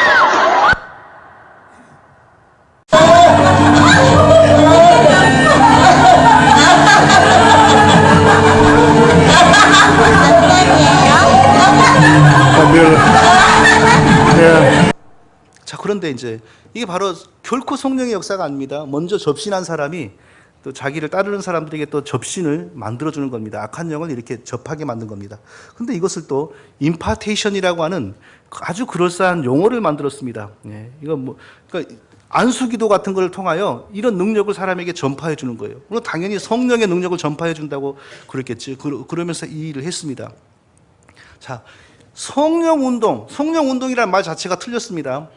자, 그런데 이제 이게 바로 결코 성령의 역사가 아닙니다. 먼저 접신한 사람이 또 자기를 따르는 사람들에게 또 접신을 만들어주는 겁니다. 악한 영을 이렇게 접하게 만든 겁니다. 근데 이것을 또 임파테이션이라고 하는 아주 그럴싸한 용어를 만들었습니다. 예, 이건 그러니까 안수기도 같은 걸 통하여 이런 능력을 사람에게 전파해 주는 거예요. 물론 당연히 성령의 능력을 전파해 준다고 그랬겠지. 그러면서 이 일을 했습니다. 자, 성령운동이라는 말 자체가 틀렸습니다.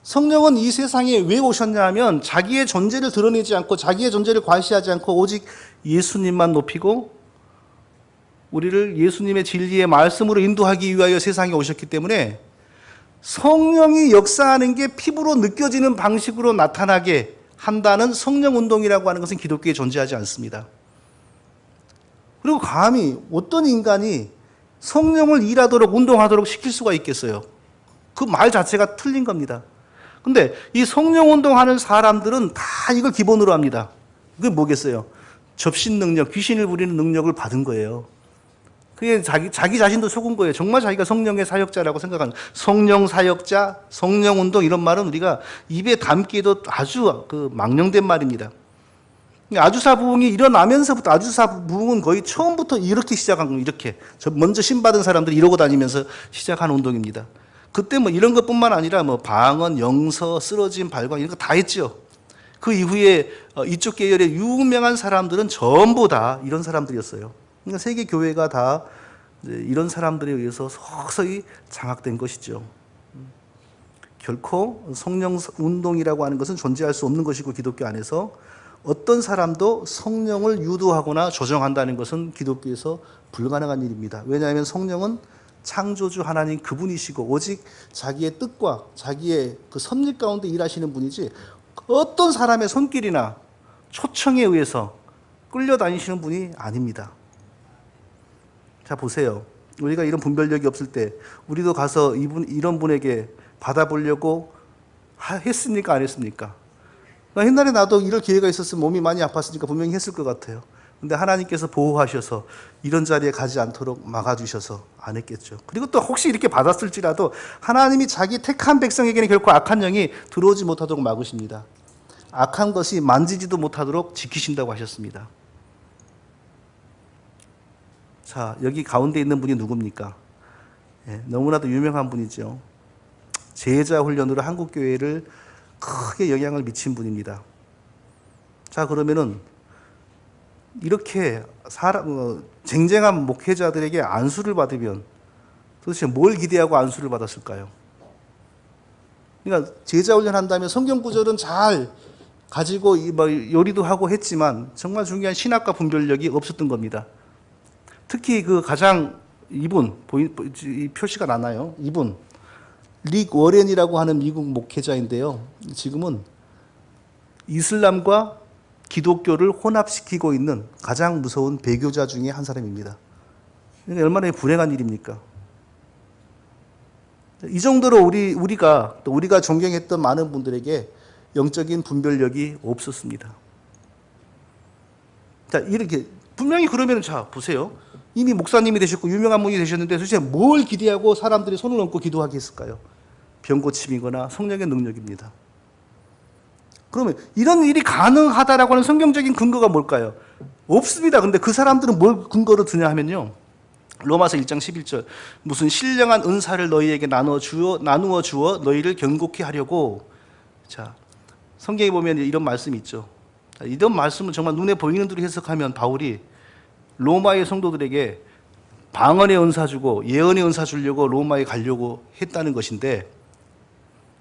성령은 이 세상에 왜 오셨냐 하면 자기의 존재를 드러내지 않고 자기의 존재를 과시하지 않고 오직 예수님만 높이고 우리를 예수님의 진리의 말씀으로 인도하기 위하여 세상에 오셨기 때문에 성령이 역사하는 게 피부로 느껴지는 방식으로 나타나게 한다는 성령운동이라고 하는 것은 기독교에 존재하지 않습니다. 그리고 감히 어떤 인간이 성령을 일하도록 운동하도록 시킬 수가 있겠어요? 그 말 자체가 틀린 겁니다. 근데 이 성령 운동하는 사람들은 다 이걸 기본으로 합니다. 그게 뭐겠어요? 접신 능력, 귀신을 부리는 능력을 받은 거예요. 그게 자기 자신도 속은 거예요. 정말 자기가 성령의 사역자라고 생각하는, 성령 사역자, 성령 운동 이런 말은 우리가 입에 담기에도 아주 망령된 말입니다. 아주사 부흥이 일어나면서부터, 아주사 부흥은 거의 처음부터 이렇게 시작한 거예요. 이렇게 먼저 신받은 사람들이 이러고 다니면서 시작한 운동입니다. 그때 뭐 이런 것뿐만 아니라 뭐 방언, 영서, 쓰러짐, 발광 이런 거 다 했죠. 그 이후에 이쪽 계열의 유명한 사람들은 전부 다 이런 사람들이었어요. 그러니까 세계 교회가 다 이런 사람들에 의해서 서서히 장악된 것이죠. 결코 성령 운동이라고 하는 것은 존재할 수 없는 것이고, 기독교 안에서 어떤 사람도 성령을 유도하거나 조정한다는 것은 기독교에서 불가능한 일입니다. 왜냐하면 성령은 창조주 하나님 그분이시고 오직 자기의 뜻과 자기의 그 섭리 가운데 일하시는 분이지 어떤 사람의 손길이나 초청에 의해서 끌려다니시는 분이 아닙니다. 자, 보세요. 우리가 이런 분별력이 없을 때 우리도 가서 이런 분에게 받아보려고 했습니까? 안 했습니까? 옛날에 나도 이럴 기회가 있었으면 몸이 많이 아팠으니까 분명히 했을 것 같아요. 근데 하나님께서 보호하셔서 이런 자리에 가지 않도록 막아주셔서 안 했겠죠. 그리고 또 혹시 이렇게 받았을지라도 하나님이 자기 택한 백성에게는 결코 악한 영이 들어오지 못하도록 막으십니다. 악한 것이 만지지도 못하도록 지키신다고 하셨습니다. 자, 여기 가운데 있는 분이 누굽니까? 예, 너무나도 유명한 분이죠. 제자 훈련으로 한국교회를 크게 영향을 미친 분입니다. 자, 그러면은 이렇게 쟁쟁한 목회자들에게 안수를 받으면 도대체 뭘 기대하고 안수를 받았을까요? 그러니까 제자 훈련한다면 성경 구절은 잘 가지고 요리도 하고 했지만 정말 중요한 신학과 분별력이 없었던 겁니다. 특히 그 가장 이분, 이 표시가 나나요? 이분, 릭 워렌이라고 하는 미국 목회자인데요. 지금은 이슬람과 기독교를 혼합시키고 있는 가장 무서운 배교자 중에 한 사람입니다. 그러니까 얼마나 불행한 일입니까? 이 정도로 우리가 존경했던 많은 분들에게 영적인 분별력이 없었습니다. 자, 이렇게 분명히 그러면 자, 보세요. 이미 목사님이 되셨고 유명한 분이 되셨는데 도대체 뭘 기대하고 사람들이 손을 얹고 기도하게 했을까요? 병고침이거나 성령의 능력입니다. 그러면 이런 일이 가능하다라고 하는 성경적인 근거가 뭘까요? 없습니다. 근데 그 사람들은 뭘 근거로 드냐 하면요. 로마서 1장 11절 무슨 신령한 은사를 너희에게 나누어 주어 너희를 견고케 하려고. 자, 성경에 보면 이런 말씀이 있죠. 이런 말씀은 정말 눈에 보이는 대로 해석하면 바울이 로마의 성도들에게 방언의 은사 주고 예언의 은사 주려고 로마에 가려고 했다는 것인데,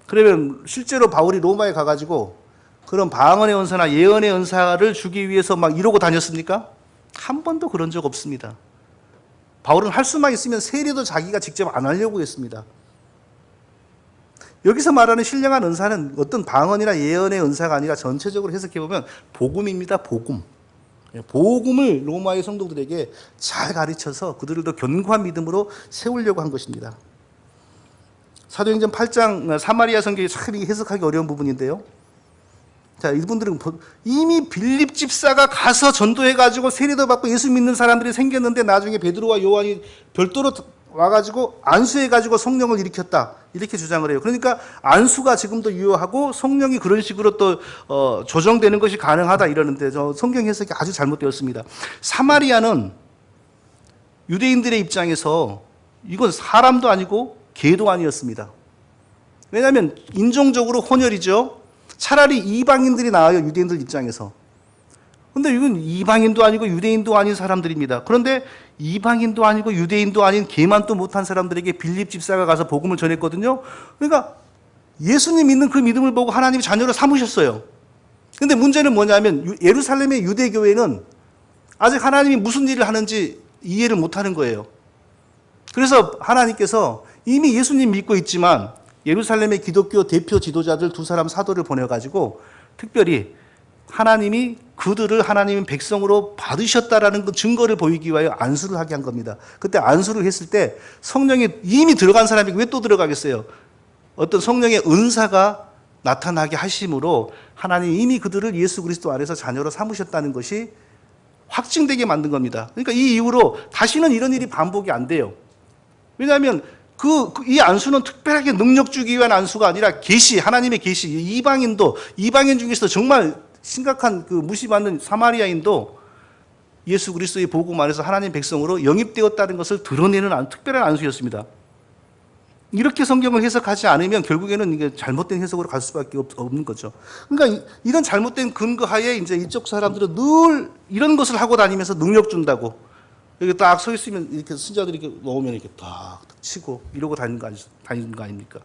그러면 실제로 바울이 로마에 가가지고 그런 방언의 은사나 예언의 은사를 주기 위해서 막 이러고 다녔습니까? 한 번도 그런 적 없습니다. 바울은 할 수만 있으면 세례도 자기가 직접 안 하려고 했습니다. 여기서 말하는 신령한 은사는 어떤 방언이나 예언의 은사가 아니라 전체적으로 해석해보면 복음입니다. 복음. 복음을 로마의 성도들에게 잘 가르쳐서 그들을 더 견고한 믿음으로 세우려고 한 것입니다. 사도행전 8장 사마리아 성경이 참 해석하기 어려운 부분인데요. 자, 이분들은 이미 빌립 집사가 가서 전도해가지고 세례도 받고 예수 믿는 사람들이 생겼는데 나중에 베드로와 요한이 별도로 와가지고 안수해가지고 성령을 일으켰다, 이렇게 주장을 해요. 그러니까 안수가 지금도 유효하고 성령이 그런 식으로 또 조정되는 것이 가능하다 이러는데 성경 해석이 아주 잘못되었습니다. 사마리아는 유대인들의 입장에서 이건 사람도 아니고 개도 아니었습니다. 왜냐하면 인종적으로 혼혈이죠. 차라리 이방인들이 나아요, 유대인들 입장에서. 근데 이건 이방인도 아니고 유대인도 아닌 사람들입니다. 그런데 이방인도 아니고 유대인도 아닌 개만도 못한 사람들에게 빌립 집사가 가서 복음을 전했거든요. 그러니까 예수님 믿는 그 믿음을 보고 하나님이 자녀로 삼으셨어요. 근데 문제는 뭐냐면 예루살렘의 유대교회는 아직 하나님이 무슨 일을 하는지 이해를 못하는 거예요. 그래서 하나님께서 이미 예수님 믿고 있지만 예루살렘의 기독교 대표 지도자들 2사람 사도를 보내가지고 특별히 하나님이 그들을 하나님의 백성으로 받으셨다라는 그 증거를 보이기 위하여 안수를 하게 한 겁니다. 그때 안수를 했을 때 성령이 이미 들어간 사람이 왜 또 들어가겠어요? 어떤 성령의 은사가 나타나게 하심으로 하나님이 이미 그들을 예수 그리스도 안에서 자녀로 삼으셨다는 것이 확증되게 만든 겁니다. 그러니까 이 이후로 다시는 이런 일이 반복이 안 돼요. 왜냐하면 이 안수는 특별하게 능력 주기 위한 안수가 아니라 계시, 하나님의 계시. 이방인 중에서 정말 심각한 그 무시받는 사마리아인도 예수 그리스도의 복음 안에서 하나님 백성으로 영입되었다는 것을 드러내는 특별한 안수였습니다. 이렇게 성경을 해석하지 않으면 결국에는 이게 잘못된 해석으로 갈 수밖에 없는 거죠. 그러니까 이런 잘못된 근거하에 이제 이쪽 사람들은 늘 이런 것을 하고 다니면서 능력 준다고. 여기 딱 서 있으면 이렇게 신자들이 이렇게 놓으면 이렇게 딱 치고 이러고 다니는 거 아닙니까?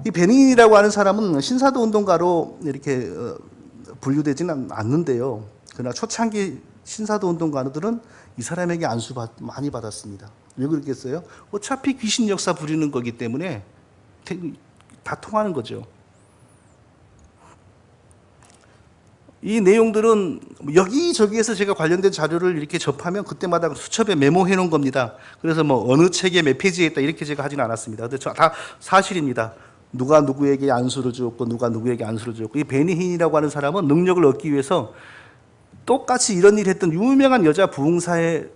이 베닌이라고 하는 사람은 신사도 운동가로 이렇게 분류되지는 않는데요. 그러나 초창기 신사도 운동가들은 이 사람에게 안수 많이 받았습니다. 왜 그렇겠어요? 어차피 귀신 역사 부리는 거기 때문에 다 통하는 거죠. 이 내용들은 여기저기에서 제가 관련된 자료를 이렇게 접하면 그때마다 수첩에 메모해 놓은 겁니다. 그래서 뭐 어느 책에 몇 페이지에 있다 이렇게 제가 하지는 않았습니다. 근데 다 사실입니다. 누가 누구에게 안수를 주었고 누가 누구에게 안수를 주었고. 이 베니힌이라고 하는 사람은 능력을 얻기 위해서 똑같이 이런 일을 했던 유명한 여자 부흥사에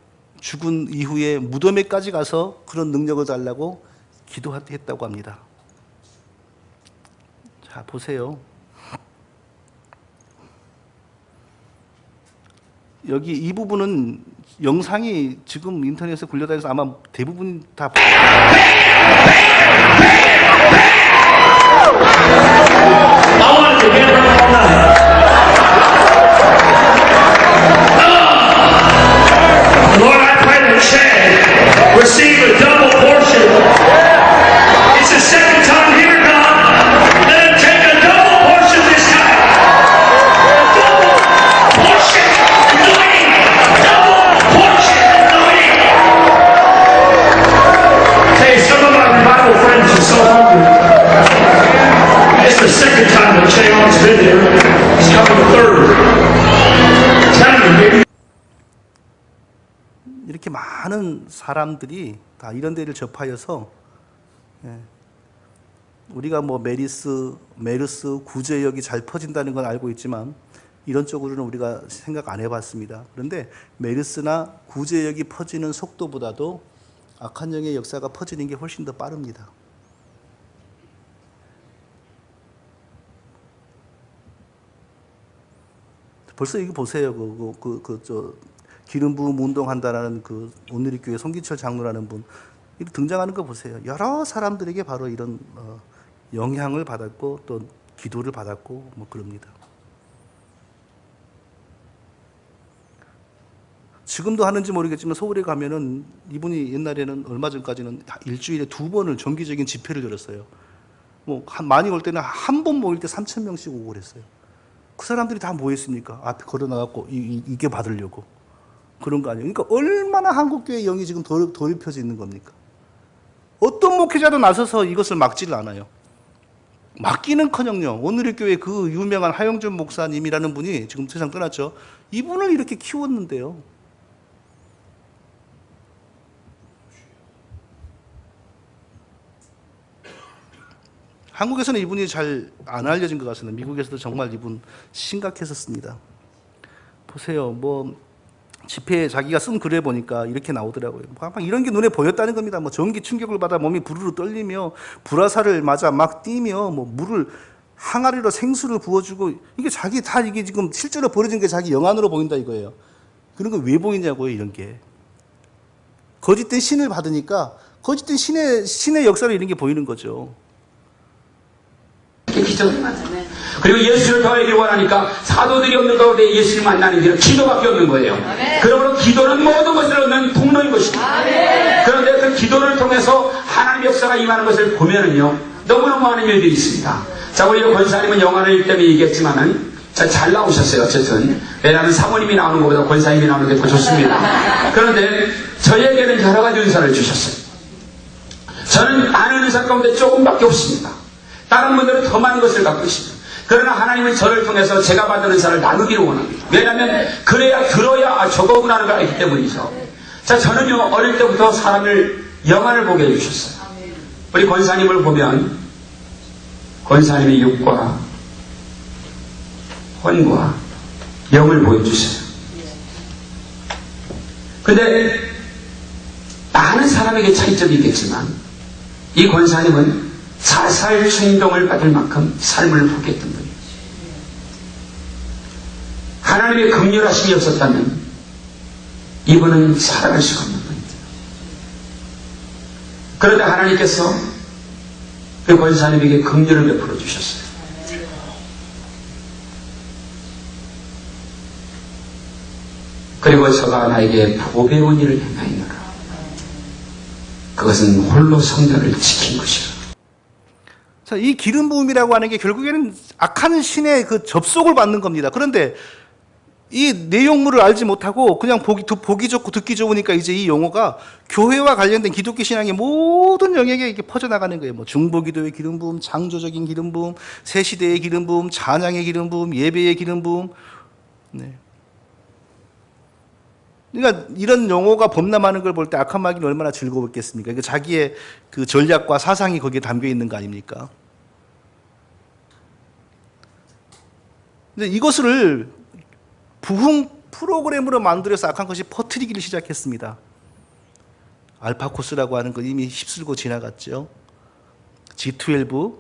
죽은 이후에 무덤에까지 가서 그런 능력을 달라고 기도했다고 합니다. 자, 보세요. 여기 이 부분은 영상이 지금 인터넷에 굴려다녀서 아마 대부분 다 Lord, I pray that Chad receive a double portion. It's the second time here, God. Let him take a double portion this time. Double portion anointing. Double portion anointing. Hey, some of my revival friends are so hungry. It's the second time that Chad's been here. He's coming the third. I'm telling you, baby. 이렇게 많은 사람들이 다 이런 데를 접하여서 우리가 뭐 메르스 구제역이 잘 퍼진다는 건 알고 있지만 이런 쪽으로는 우리가 생각 안 해봤습니다. 그런데 메르스나 구제역이 퍼지는 속도보다도 악한 영의 역사가 퍼지는 게 훨씬 더 빠릅니다. 벌써 이거 보세요. 기름 부음 운동한다라는 그 온누리교회 송기철 장로라는 분 이렇게 등장하는 거 보세요. 여러 사람들에게 바로 이런 영향을 받았고 또 기도를 받았고 뭐 그럽니다. 지금도 하는지 모르겠지만 서울에 가면은 이분이 옛날에는 얼마 전까지는 일주일에 2번을 정기적인 집회를 열었어요. 뭐 많이 올 때는 한 번 모일 때 3,000명씩 오고 그랬어요. 그 사람들이 다 뭐 했습니까? 앞에 걸어 나갔고 이게 받으려고. 그런 거 아니에요. 그러니까 얼마나 한국교회 영이 지금 더럽혀져 있는 겁니까? 어떤 목회자도 나서서 이것을 막지를 않아요. 막기는커녕요. 온누리교회 그 유명한 하영준 목사님이라는 분이 지금 세상 떠났죠. 이분을 이렇게 키웠는데요. 한국에서는 이분이 잘 안 알려진 것 같습니다. 미국에서도 정말 이분 심각했었습니다. 보세요. 뭐 집회에 자기가 쓴 글에 보니까 이렇게 나오더라고요. 막 이런 게 눈에 보였다는 겁니다. 뭐 전기 충격을 받아 몸이 부르르 떨리며 불화살을 맞아 막 뛰며 뭐 물을 항아리로 생수를 부어주고 이게 자기 다 이게 지금 실제로 벌어진 게 자기 영안으로 보인다 이거예요. 그런 거 왜 보이냐고요, 이런 게. 거짓된 신을 받으니까 거짓된 신의 역사로 이런 게 보이는 거죠. 기적. 그리고 예수를 더 알기를 원하니까 사도들이 없는 가운데 예수를 만나는 길은 기도밖에 없는 거예요. 그러므로 기도는 모든 것을 얻는 통로인 것입니다. 그런데 그 기도를 통해서 하나님의 역사가 임하는 것을 보면은요, 너무너무 많은 일들이 있습니다. 자, 우리 권사님은 영화를 때문에 얘기했지만은 잘 나오셨어요. 어쨌든 왜냐하면 사모님이 나오는 것보다 권사님이 나오는 게 더 좋습니다. 그런데 저에게는 여러 가지 은사를 주셨어요. 저는 아는 은사 가운데 조금밖에 없습니다. 다른 분들은 더 많은 것을 갖고 있습니다. 그러나 하나님은 저를 통해서 제가 받은 은사를 나누기를 원합니다. 왜냐하면 그래야 들어야 저거구나 하는 걸 알기 때문이죠. 자, 저는요 어릴 때부터 사람을 영화를 보게 해주셨어요. 우리 권사님을 보면 권사님의 육과 혼과 영을 보여주세요. 근데 많은 사람에게 차이점이 있겠지만 이 권사님은 자살 충동을 받을 만큼 삶을 포기했던 분이에요. 하나님의 긍휼하심이 없었다면 이분은 살아갈 수가 없는 분입니다. 그런데 하나님께서 그 권사님에게 긍휼을 베풀어 주셨어요. 그리고 저가 나에게 보배운 일을 행하였노라. 그것은 홀로 성전을 지킨 것이라. 자, 이 기름 부음이라고 하는 게 결국에는 악한 신의 그 접속을 받는 겁니다. 그런데 이 내용물을 알지 못하고 그냥 보기 좋고 듣기 좋으니까 이제 이 용어가 교회와 관련된 기독교 신앙의 모든 영역에 이렇게 퍼져나가는 거예요. 뭐 중보기도의 기름 부음, 창조적인 기름 부음, 새 시대의 기름 부음, 찬양의 기름 부음, 예배의 기름 부음. 네. 그러니까 이런 용어가 범람하는 걸 볼 때 악한 마귀는 얼마나 즐거웠겠습니까? 그러니까 자기의 그 전략과 사상이 거기에 담겨 있는 거 아닙니까? 근데 이것을 부흥 프로그램으로 만들어서 악한 것이 퍼뜨리기를 시작했습니다. 알파코스라고 하는 건 이미 휩쓸고 지나갔죠. G12,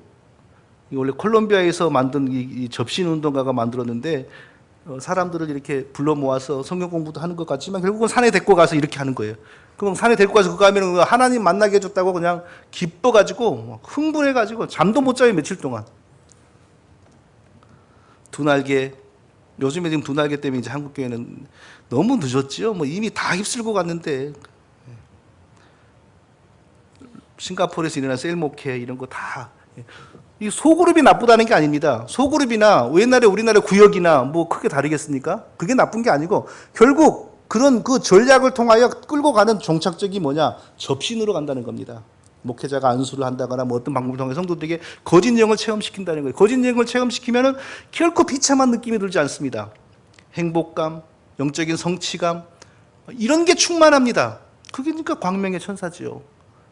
원래 콜롬비아에서 만든 이 접신운동가가 만들었는데 사람들을 이렇게 불러 모아서 성경 공부도 하는 것 같지만 결국은 산에 데리고 가서 이렇게 하는 거예요. 그럼 산에 데리고 가서 그거 하면 하나님 만나게 해줬다고 그냥 기뻐가지고 흥분해가지고 잠도 못 자요, 며칠 동안. 두 날개, 요즘에 지금 두 날개 때문에 이제 한국교회는 너무 늦었지요. 뭐 이미 다 휩쓸고 갔는데 싱가포르에서 일어난 셀목회 이런 거 다. 이 소그룹이 나쁘다는 게 아닙니다. 소그룹이나 옛날에 우리나라 구역이나 뭐 크게 다르겠습니까? 그게 나쁜 게 아니고 결국 그런 그 전략을 통하여 끌고 가는 종착적이 뭐냐? 접신으로 간다는 겁니다. 목회자가 안수를 한다거나 뭐 어떤 방법을 통해 성도들에게 거짓 영을 체험시킨다는 거예요. 거짓 영을 체험시키면은 결코 비참한 느낌이 들지 않습니다. 행복감, 영적인 성취감 이런 게 충만합니다. 그게 그러니까 광명의 천사지요.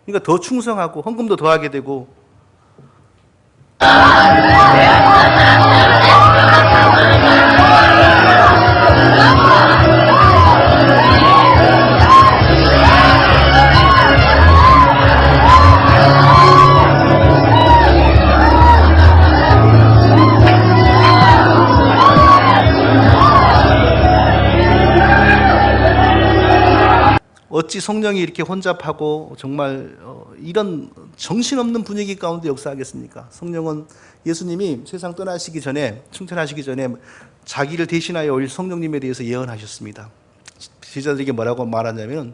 그러니까 더 충성하고 헌금도 더 하게 되고 어찌 성령이 이렇게 혼잡하고 정말 이런 정신없는 분위기 가운데 역사하겠습니까? 성령은 예수님이 세상 떠나시기 전에, 승천하시기 전에 자기를 대신하여 올 성령님에 대해서 예언하셨습니다. 제자들에게 뭐라고 말하냐면,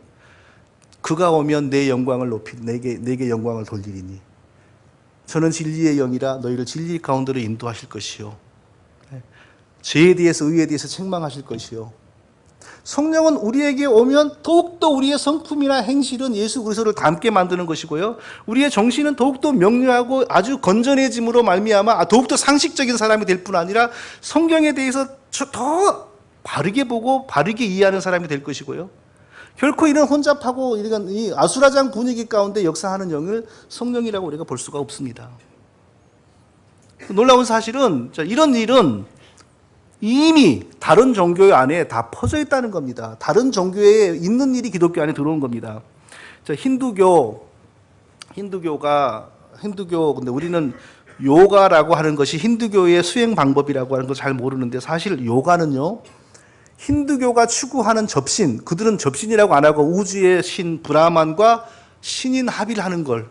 그가 오면 내 영광을 내게 영광을 돌리리니 저는 진리의 영이라 너희를 진리 가운데로 인도하실 것이요, 죄에 대해서 의에 대해서 책망하실 것이요. 성령은 우리에게 오면 더욱더 우리의 성품이나 행실은 예수 그리스도를 닮게 만드는 것이고요, 우리의 정신은 더욱더 명료하고 아주 건전해짐으로 말미암아 더욱더 상식적인 사람이 될 뿐 아니라 성경에 대해서 더 바르게 보고 바르게 이해하는 사람이 될 것이고요, 결코 이런 혼잡하고 이런 이 아수라장 분위기 가운데 역사하는 영을 성령이라고 우리가 볼 수가 없습니다. 놀라운 사실은 이런 일은 이미 다른 종교 안에 다 퍼져 있다는 겁니다. 다른 종교에 있는 일이 기독교 안에 들어온 겁니다. 힌두교, 근데 우리는 요가라고 하는 것이 힌두교의 수행 방법이라고 하는 걸 잘 모르는데, 사실 요가는요, 힌두교가 추구하는 접신, 그들은 접신이라고 안 하고 우주의 신 브라만과 신인 합의를 하는 걸,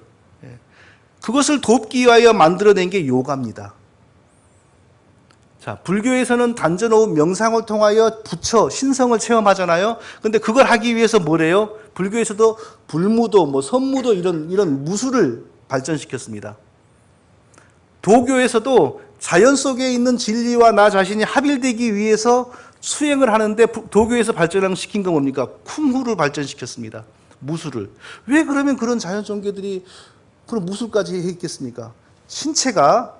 그것을 돕기 위하여 만들어낸 게 요가입니다. 자, 불교에서는 단전호흡 명상을 통하여 부처, 신성을 체험하잖아요. 근데 그걸 하기 위해서 뭐래요? 불교에서도 불무도, 선무도 이런 무술을 발전시켰습니다. 도교에서도 자연 속에 있는 진리와 나 자신이 합일되기 위해서 수행을 하는데 도교에서 발전시킨 건 뭡니까? 쿵후를 발전시켰습니다. 무술을. 왜 그러면 그런 자연 종교들이 그런 무술까지 했겠습니까? 신체가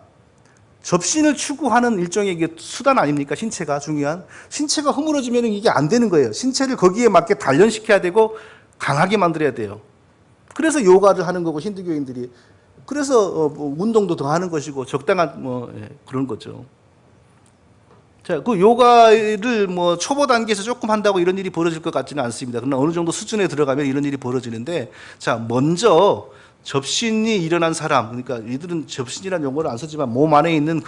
접신을 추구하는 일종의 이게 수단 아닙니까? 신체가 중요한. 신체가 허물어지면 이게 안 되는 거예요. 신체를 거기에 맞게 단련시켜야 되고 강하게 만들어야 돼요. 그래서 요가를 하는 거고, 힌두교인들이. 그래서 운동도 더 하는 것이고, 적당한 그런 거죠. 자, 그 요가를 초보 단계에서 조금 한다고 이런 일이 벌어질 것 같지는 않습니다. 그러나 어느 정도 수준에 들어가면 이런 일이 벌어지는데, 자, 먼저 접신이 일어난 사람, 그러니까 이들은 접신이라는 용어를 안 쓰지만 몸 안에 있는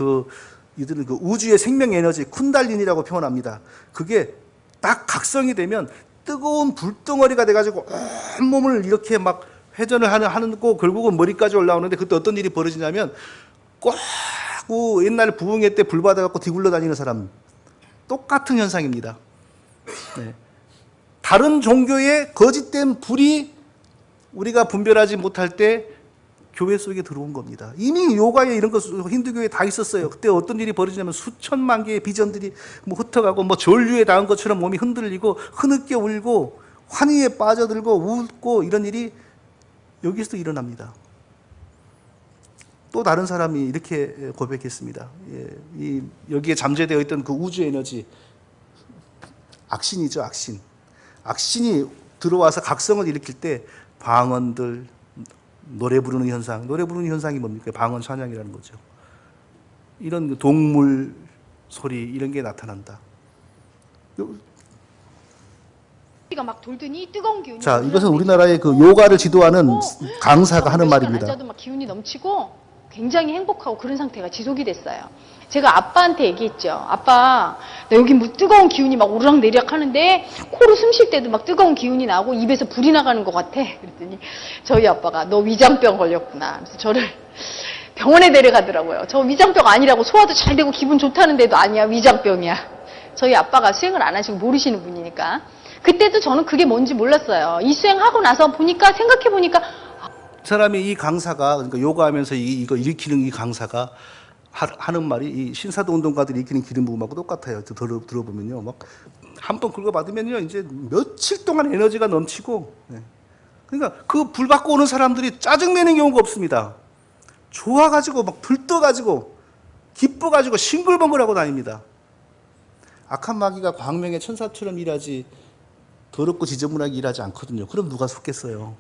이들은 그 우주의 생명 에너지, 쿤달린이라고 표현합니다. 그게 딱 각성이 되면 뜨거운 불덩어리가 돼가지고 온 몸을 이렇게 막 회전을 하는 거, 결국은 머리까지 올라오는데, 그때 어떤 일이 벌어지냐면 꼭 옛날 부흥회 때 불 받아갖고 뒤굴러 다니는 사람, 똑같은 현상입니다. 네. 다른 종교의 거짓된 불이 우리가 분별하지 못할 때 교회 속에 들어온 겁니다. 이미 요가에 이런 거 힌두교에 다 있었어요. 그때 어떤 일이 벌어지냐면 수천만 개의 비전들이 흩어가고 전류에 닿은 것처럼 몸이 흔들리고 흐느껴 울고 환희에 빠져들고 웃고, 이런 일이 여기서도 일어납니다. 또 다른 사람이 이렇게 고백했습니다. 여기에 잠재되어 있던 그 우주 에너지, 악신이죠, 악신. 악신이 들어와서 각성을 일으킬 때 방언들, 노래 부르는 현상, 노래 부르는 현상이 뭡니까? 방언 찬양이라는 거죠. 이런 동물 소리, 이런 게 나타난다. 막 돌더니 뜨거운 기운이. 자, 이것은 우리나라의 그 요가를 지도하는 강사가 하는 말입니다. 앉아도 막 기운이 넘치고 굉장히 행복하고 그런 상태가 지속이 됐어요. 제가 아빠한테 얘기했죠. 아빠, 나 여기 뜨거운 기운이 막 오르락 내리락 하는데 코로 숨 쉴 때도 막 뜨거운 기운이 나고 입에서 불이 나가는 것 같아. 그랬더니 저희 아빠가 너 위장병 걸렸구나. 그래서 저를 병원에 데려가더라고요. 저 위장병 아니라고, 소화도 잘 되고 기분 좋다는데도 아니야, 위장병이야. 저희 아빠가 수행을 안 하시고 모르시는 분이니까. 그때도 저는 그게 뭔지 몰랐어요. 이 수행하고 나서 생각해 보니까 사람이, 이 강사가, 그러니까 요가하면서 이거 일으키는 이 강사가 하는 말이 이 신사도 운동가들이 일으키는 기름 부음하고 똑같아요. 들어보면요, 막 한 번 긁어받으면요, 이제 며칠 동안 에너지가 넘치고, 그러니까 그 불 받고 오는 사람들이 짜증내는 경우가 없습니다. 좋아가지고 막 들떠가지고 기뻐가지고 싱글벙글하고 다닙니다. 악한 마귀가 광명의 천사처럼 일하지 더럽고 지저분하게 일하지 않거든요. 그럼 누가 속겠어요?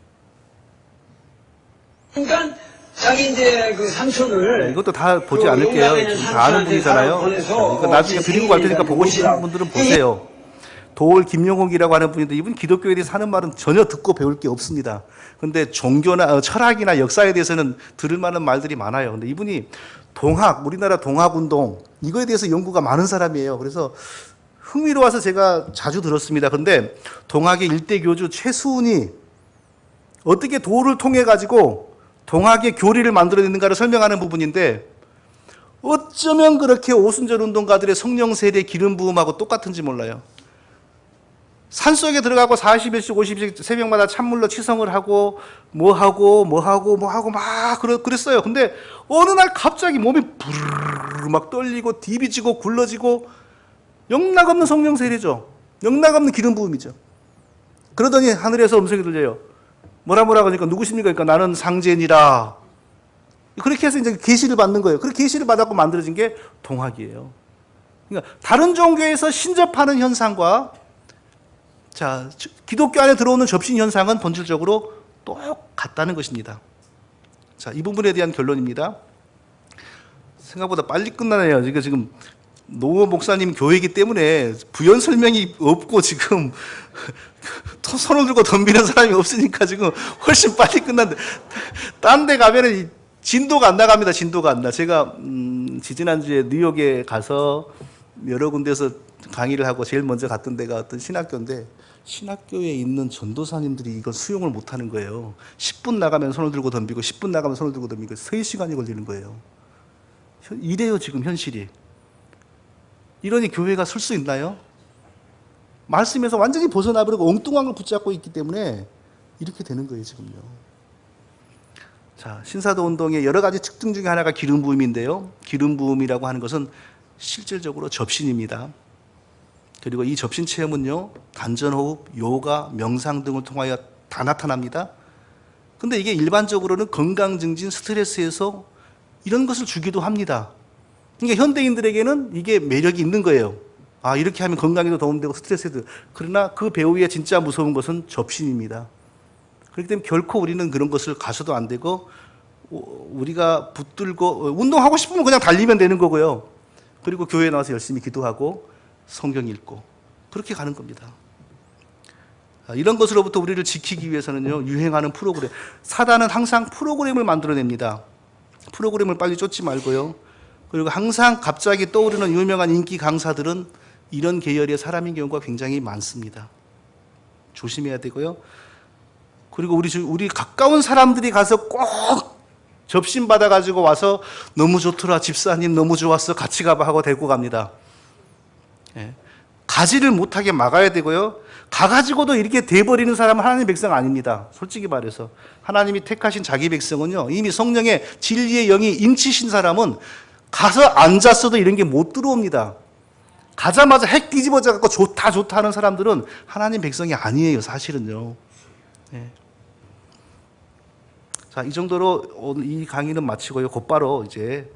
그러니까 자기 이제 그 삼촌을, 이것도 다 보지 않을게요. 다 아는 분이잖아요. 그러니까 나중에 드리고 갈 테니까 보고 싶은 분들은 보세요. 도올 김용옥이라고 하는 분인데, 이분 기독교에 대해서 하는 말은 전혀 듣고 배울 게 없습니다. 근데 종교나 철학이나 역사에 대해서는 들을 만한 말들이 많아요. 근데 이분이 우리나라 동학운동, 이거에 대해서 연구가 많은 사람이에요. 그래서 흥미로워서 제가 자주 들었습니다. 그런데 동학의 일대 교주 최수훈이 어떻게 도를 통해 가지고 동학의 교리를 만들어냈는가를 설명하는 부분인데 어쩌면 그렇게 오순절 운동가들의 성령 세례 기름 부음하고 똑같은지 몰라요. 산속에 들어가고 40일씩 50일씩 새벽마다 찬물로 치성을 하고 뭐하고 막 그랬어요. 근데 어느 날 갑자기 몸이 부르르 막 떨리고 디비지고 굴러지고 영락없는 성령 세례죠. 영락없는 기름 부음이죠. 그러더니 하늘에서 음성이 들려요. 뭐라 그러니까 누구십니까? 그러니까 나는 상제니라. 그렇게 해서 이제 계시를 받는 거예요. 그렇게 계시를 받았고 만들어진 게 동학이에요. 그러니까 다른 종교에서 신접하는 현상과 자, 기독교 안에 들어오는 접신 현상은 본질적으로 똑같다는 것입니다. 자, 이 부분에 대한 결론입니다. 생각보다 빨리 끝나네요. 이거 지금 노 목사님 교회이기 때문에 부연 설명이 없고 지금 손을 들고 덤비는 사람이 없으니까 지금 훨씬 빨리 끝났는데 딴 데 가면은 진도가 안 나갑니다. 진도가 안 나. 제가 지지난주에 뉴욕에 가서 여러 군데서 강의를 하고 제일 먼저 갔던 데가 어떤 신학교인데 신학교에 있는 전도사님들이 이걸 수용을 못하는 거예요. 10분 나가면 손을 들고 덤비고 10분 나가면 손을 들고 덤비고 3시간이 걸리는 거예요. 이래요 지금 현실이. 이러니 교회가 설 수 있나요? 말씀에서 완전히 벗어나버리고 엉뚱한 걸 붙잡고 있기 때문에 이렇게 되는 거예요 지금요. 자, 신사도 운동의 여러 가지 특징 중에 하나가 기름 부음인데요. 기름 부음이라고 하는 것은 실질적으로 접신입니다. 그리고 이 접신 체험은요, 단전호흡, 요가, 명상 등을 통하여 다 나타납니다. 근데 이게 일반적으로는 건강 증진, 스트레스에서 이런 것을 주기도 합니다. 그러니까 현대인들에게는 이게 매력이 있는 거예요. 아, 이렇게 하면 건강에도 도움되고 스트레스에도. 그러나 그 배후에 진짜 무서운 것은 접신입니다. 그렇기 때문에 결코 우리는 그런 것을 가서도 안 되고 우리가 붙들고 운동하고 싶으면 그냥 달리면 되는 거고요. 그리고 교회에 나와서 열심히 기도하고 성경 읽고 그렇게 가는 겁니다. 이런 것으로부터 우리를 지키기 위해서는요, 유행하는 프로그램. 사단은 항상 프로그램을 만들어냅니다. 프로그램을 빨리 쫓지 말고요. 그리고 항상 갑자기 떠오르는 유명한 인기 강사들은 이런 계열의 사람인 경우가 굉장히 많습니다. 조심해야 되고요. 그리고 우리 가까운 사람들이 가서 꼭 접신 받아가지고 와서 너무 좋더라, 집사님 너무 좋았어, 같이 가봐 하고 데리고 갑니다. 예. 가지를 못하게 막아야 되고요. 가가지고도 이렇게 돼버리는 사람은 하나님의 백성 아닙니다. 솔직히 말해서. 하나님이 택하신 자기 백성은요, 이미 성령의 진리의 영이 인치신 사람은 가서 앉았어도 이런 게 못 들어옵니다. 가자마자 핵 뒤집어져 갖고 좋다 하는 사람들은 하나님 백성이 아니에요, 사실은요. 예. 자, 이 정도로 오늘 이 강의는 마치고요. 곧바로 이제